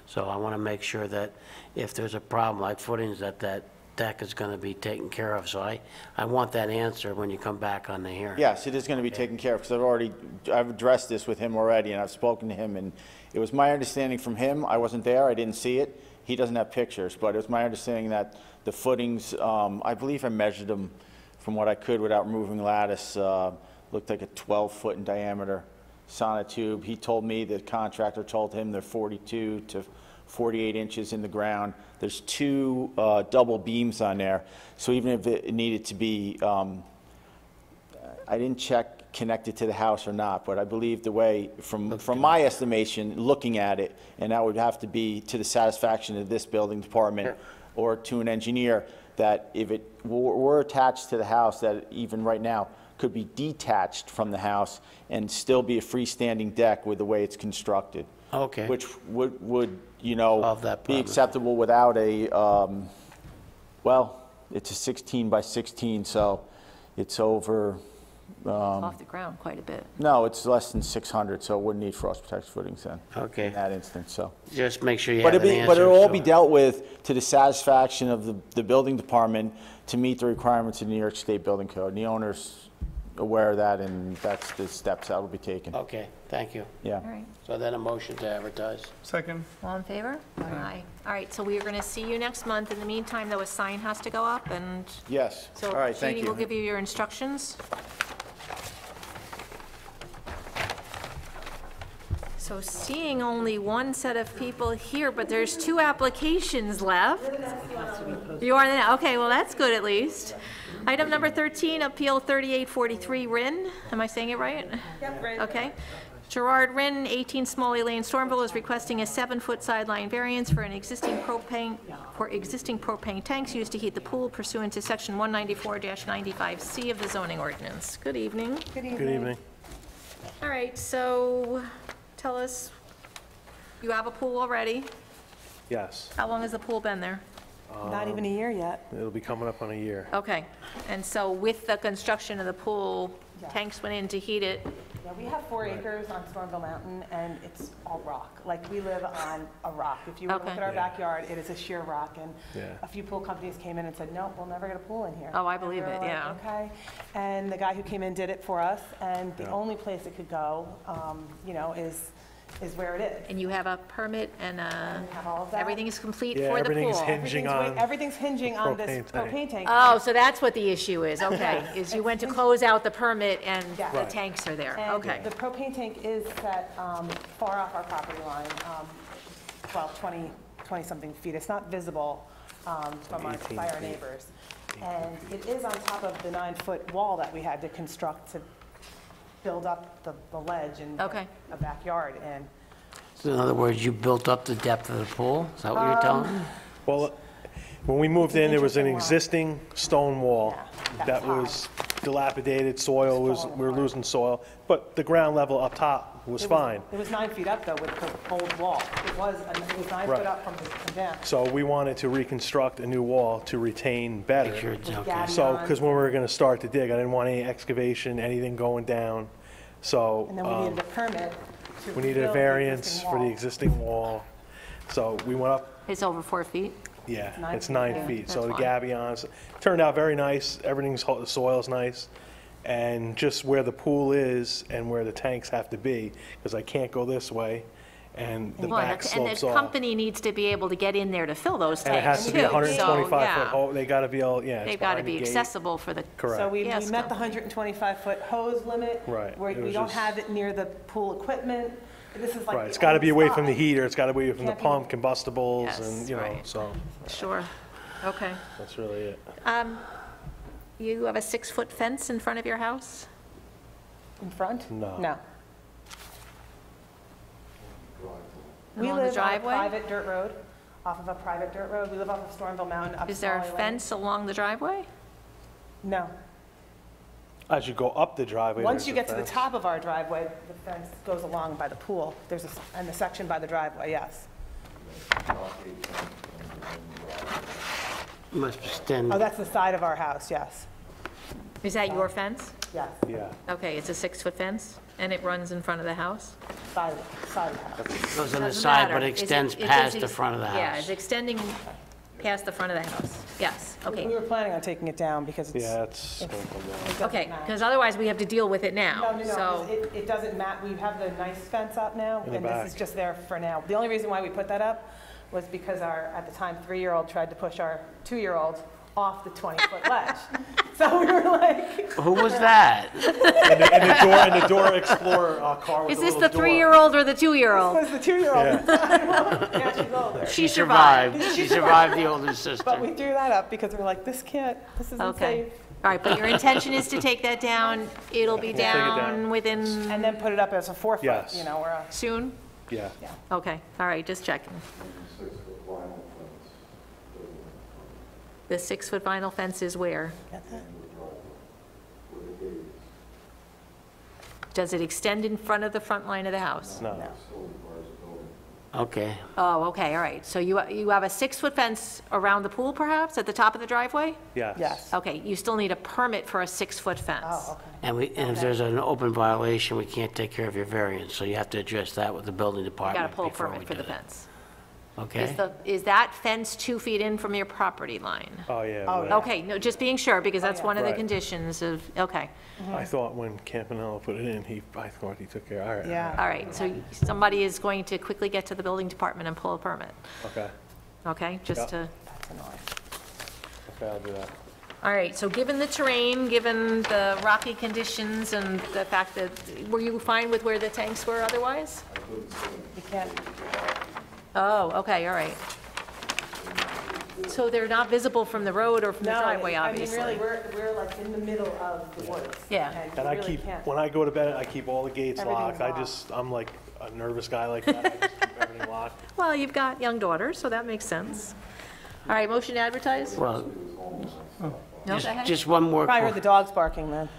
So I want to make sure that if there's a problem like footings, that deck is going to be taken care of, so I want that answer when you come back on the hearing. Yes, it is going to be taken care of, because I've addressed this with him already, and I've spoken to him, and it was my understanding from him, I wasn't there, I didn't see it, he doesn't have pictures, but it was my understanding that the footings, I believe I measured them from what I could without removing lattice, looked like a 12-foot in diameter sonotube. He told me, the contractor told him they're 42 to 48 inches in the ground. There's two double beams on there, so even if it needed to be, I didn't check connected to the house or not, but I believe the way, from my estimation, looking at it, and that would have to be to the satisfaction of this building department or to an engineer, that if it were attached to the house, that even right now could be detached from the house and still be a freestanding deck with the way it's constructed. Okay. Which would you know, Solve that be problem. acceptable without a, well, it's a 16 by 16, so it's over, Off the ground quite a bit. no, it's less than 600, so it wouldn't need frost protection footings then. Okay. In that instance, so. Just make sure you But have an answer. but it'll all so- be dealt with to the satisfaction of the building department to meet the requirements of the New York State Building Code. And the owner's aware of that, and that's the steps that will be taken. Okay, thank you. Yeah. All right. So then a motion to advertise. Second. All in favor? Aye. All right, so we are going to see you next month. In the meantime, though, a sign has to go up, and Yes. so All right, thank Jeannie you. will give you your instructions. So seeing only one set of people here, but there's 2 applications left. You are there? Okay, well, that's good at least. Item number 13, Appeal 3843 Rin. Am I saying it right? Yep, Rin. Okay. Gerard Rin, 18 Smalley Lane, Stormville, is requesting a 7-foot sideline variance for existing propane tanks used to heat the pool pursuant to Section 194-95C of the zoning ordinance. Good evening. Good evening. All right, so tell us, you have a pool already. Yes, How long has the pool been there? Not even a year yet. it'll be coming up on a year. Okay, and so with the construction of the pool, tanks went in to heat it. Yeah, we have 4 acres on Stormville Mountain, and it's all rock. Like, we live on a rock. If you look Okay. at our backyard, it is a sheer rock, and Yeah. a few pool companies came in and said, nope, we'll never get a pool in here. Oh, I And we believe were it, like, yeah. Okay, and the guy who came in did it for us, and the Yeah. only place it could go, you know, is where it is. And you have a permit and And we have all of that. everything is complete Yeah, for the everything is pool? hinging on, Everything's hinging on this propane tank. propane tank. Oh, so that's what the issue is, okay, is you went to close out the permit and Yeah. the Right. tanks are there, And okay. the propane tank is set far off our property line, 20-something feet. It's not visible from our, 18 by our feet. neighbors. And it is on top of the 9-foot wall that we had to construct to build up the ledge and Okay. a backyard. And So in other words, you built up the depth of the pool? Is that what you're telling me? well, when we moved in, there was an interesting wall. existing stone wall Yeah, that that's high. was dilapidated, soil was, we were losing soil, but the ground level up top was fine. It was 9 feet up, though, with the old wall. It was 9 Right. foot up from the down. So we wanted to reconstruct a new wall to retain better. Make sure it's okay. Gabion. So, because when we were going to start to dig, I didn't want any excavation, anything going down. So And then we needed a permit to we needed a rebuild the variance existing for the wall. existing wall. So we went up, It's over 4 feet? yeah, Nine it's feet, 9 yeah. feet. So the That's fine. gabions turned out very nice. Everything's, the soil's nice. And just where the pool is and where the tanks have to be, because I can't go this way and the Well, back and slopes the off. company needs to be able to get in there to fill those And it has tanks to too. be So, 125 yeah, foot, oh, they got to be all, yeah. it's They've got to behind the be gate. accessible for the, Correct. So we Yes, met the company. 125-foot hose limit. Right. We It was don't just- have it near the pool equipment. This is like. Right, the it's got to only be away from the spot. heater, it's got to be away from the Can't be- pump, combustibles, Yes, and, you know, right. so sure, okay. that's really it. You have a 6-foot fence in front of your house? In front? No. No. We Along the live on a driveway? private dirt road, off of a private dirt road. We live off of Stormville Mountain, up Is there a Smalley Lane. fence along the driveway? No. As you go up the driveway, Once there's you a get to the fence. top of our driveway, the fence goes along by the pool. There's a, and the section by the driveway, yes. Must extend. Oh, that's the side of our house, yes. Is that your fence? Yes, Yeah, Okay, it's a 6-foot fence, and it runs in front of the house? side of the house. Goes on the Doesn't side, but matter. Is it- extends is it past ex- the front of the Yeah, it's house. extending past the front of the house. Yes, We okay. were planning on taking it down because it's. Yeah, it's going to come down. it doesn't Okay, match. because otherwise we have to deal with it now, No, so. 'cause it doesn't matter. We have the nice fence up now, In the and this is back. just there for now. The only reason why we put that up was because our, at the time, 3-year-old tried to push our 2-year-old off the 20-foot ledge. So we were like. Who was that? And the door Explorer car with Is the this little the door. 3-year-old or the 2-year-old? This was the 2-year-old. Yeah. Yeah, she's older. She survived. She survived the older sister. But we threw that up because we were like, this isn't Okay. safe. All right, but your intention is to take that down. It'll be We'll take it down down. within And then put it up as a 4-foot, Yes. you know, or soon? Yeah. Okay, all right, just checking. 6-foot vinyl fence. The 6-foot vinyl fence is where? Does it extend in front of the front line of the house? No. Okay. Oh, okay, all right. So you have a 6-foot fence around the pool perhaps, at the top of the driveway? Yes. Yes. Okay, you still need a permit for a 6-foot fence. Oh, okay. And if there's an open violation, we can't take care of your variance, so you have to address that with the building You department got to pull a before we permit for do the that. fence. Okay? Is that fence 2 feet in from your property line? Oh, yeah. Oh, right. yeah. Okay, no, just being sure, because that's one of the Right. conditions of, okay. I thought when Campanella put it in, I thought he took care, all right. Yeah. All right, so somebody is going to quickly get to the building department and pull a permit, Okay. okay? Just Yep. to, Okay, I'll do that. all right, so given the terrain, given the rocky conditions and the fact that, were you fine with where the tanks were otherwise? You can't. Oh, okay, all right. So they're not visible from the road or from the driveway, obviously? I mean, really, we're like in the middle of the woods. Yeah. you And I really keep, can't. when I go to bed, I keep all the gates Everything's locked. I'm like a nervous guy like that. I just keep everything locked. Well, you've got young daughters, so that makes sense. All right, motion to advertise? Well, No, go ahead. just one more, Probably heard the dogs barking then.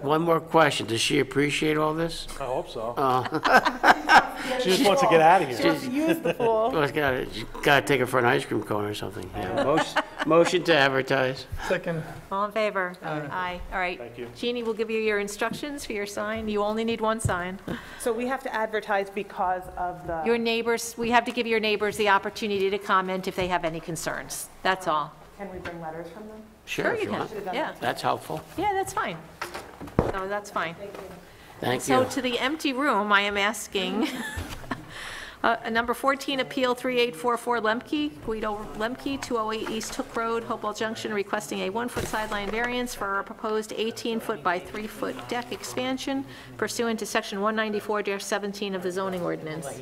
one more question. Does she appreciate all this? I hope so. Oh. She just wants to get out of She here. wants to use the pool. Well, gotta take her for an ice cream cone or something. Yeah. Motion to advertise. Second. All in favor? Aye. All right. Thank you. Jeannie will give you your instructions for your sign. You only need one sign. So we have to advertise because of the. Your neighbors, we have to give your neighbors the opportunity to comment if they have any concerns. That's all. Can we bring letters from them? Sure, if you you can. want. Yeah, That's helpful. yeah, that's fine. No, that's fine. Thank So you. to the empty room, I am asking, number 14, Appeal 3844 Lemke, Guido Lemke, 208 East Hook Road, Hopewell Junction, requesting a 1-foot sideline variance for a proposed 18-foot by 3-foot deck expansion pursuant to Section 194-17 of the zoning ordinance. Ask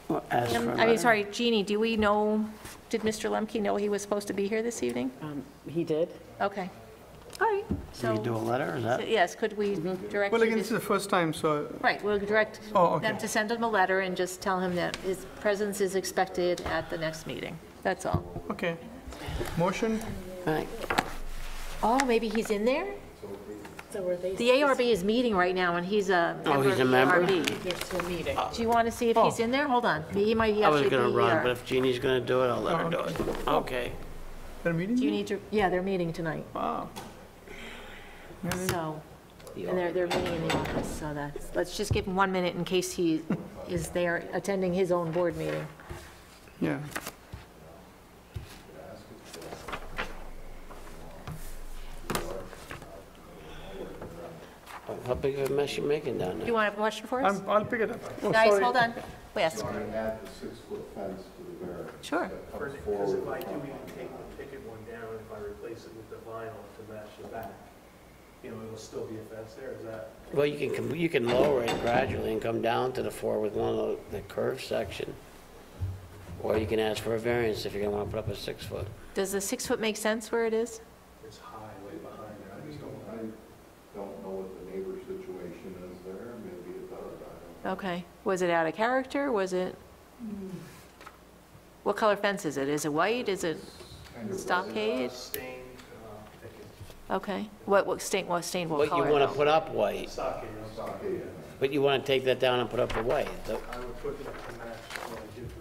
for a I mean, letter. sorry, Jeannie, do we know, did Mr. Lemke know he was supposed to be here this evening? He did. Okay. All right, Do we do a so, letter, is that? yes, could we direct Well, you again, this is to... the first time, so Right, we'll direct Oh, okay. them to send him a letter and just tell him that his presence is expected at the next meeting. That's all. okay. Motion? Right. Oh, maybe he's in there? The ARB is meeting right now, and he's a Oh, member he's of a the member? ARB. Do you want to see if he's in there? Hold on. He might I was actually be gonna run, but here. if Jeannie's gonna do it, I'll let her do it. Okay. They're meeting? Do you need to, yeah, they're meeting tonight, Wow. so, and they're meeting in the office, so that's, let's just give him 1 minute in case he is there attending his own board meeting. Yeah. How big of a mess you making down Do there? you want to have a question for us? I'll pick it up. Oh, Guys, sorry. hold on. Yes, Add the 6-foot fence to the variance. sure. Comes forward. take the picket one down, if I replace it with the vinyl to match the back, it'll still be a fence there, is that? Well, you can lower it gradually and come down to the floor with one of the curved section. Or you can ask for a variance if you're gonna wanna put up a 6-foot. Does the 6-foot make sense where it is? It's high way behind there, I just don't know what the neighbor situation is there, maybe it does, I don't. Okay. Was it out of character? Was it? What color fence is it? Is it white? Is it stockade? Stained, picket. Okay. What stain, what But you color? wanna though? put up white, Stockade, Stockade. but you wanna take that down and put up the white. I would put it to match what I did for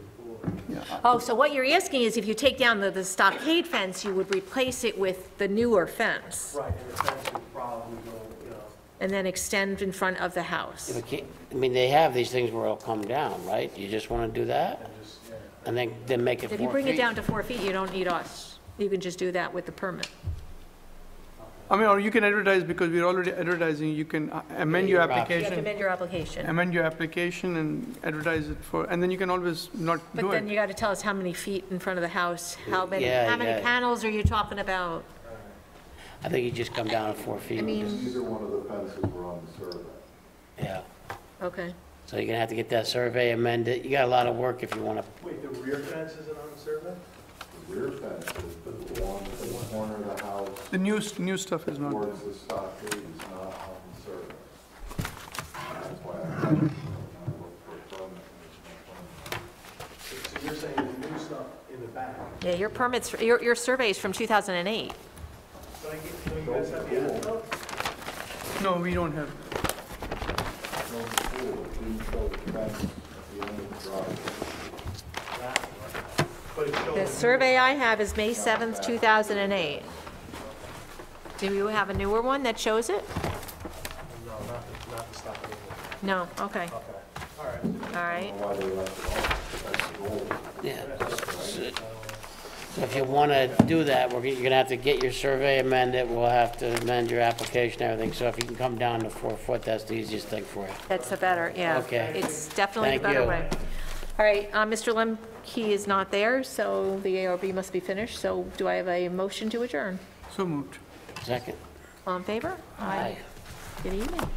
the pool. Oh, so what you're asking is if you take down the stockade fence, you would replace it with the newer fence Right, and the fence would probably go, and then extend in front of the house? I mean, they have these things where it'll come down, right? You just wanna do that? and then make it 4 feet. If you bring it down to 4 feet, you don't need us. You can just do that with the permit. I mean, or you can advertise, because we're already advertising, you can amend your You have to application. amend your application. Amend your application and advertise it for, and then you can always not But do then it. you got to tell us how many feet in front of the house, how many Yeah, how many yeah. panels are you talking about? I think you just come down to 4 feet. I mean, Either one of the fences were on the survey. Yeah. okay. So you're gonna have to get that survey amended. You got a lot of work if you wanna, Wait, the rear fence isn't on the survey? The rear fence is, but the one in the corner of the house The new stuff is not there. towards the stockade is not on the survey. That's why I looked for a permit. So you're saying the new stuff in the back? Yeah, your permits, your survey's from 2008. But I get, do you guys have the as-built? No, we don't have. No pool, it didn't show the fence at the end of the driveway. But it shows. The survey I have is May 7th, 2008. Do you have a newer one that shows it? No, not the stuff anymore. No, okay. Okay, all right. All right. Why they left it off, that's the goal. yeah. So if you wanna do that, you're gonna have to get your survey amended. We'll have to amend your application and everything. So if you can come down to 4 foot, that's the easiest thing for you. That's the better, yeah. Okay. It's definitely the Thank better you. way. All right, Mr. Lemke is not there, so the ARB must be finished. So do I have a motion to adjourn? So moved. Second? All in favor? Aye. Good evening.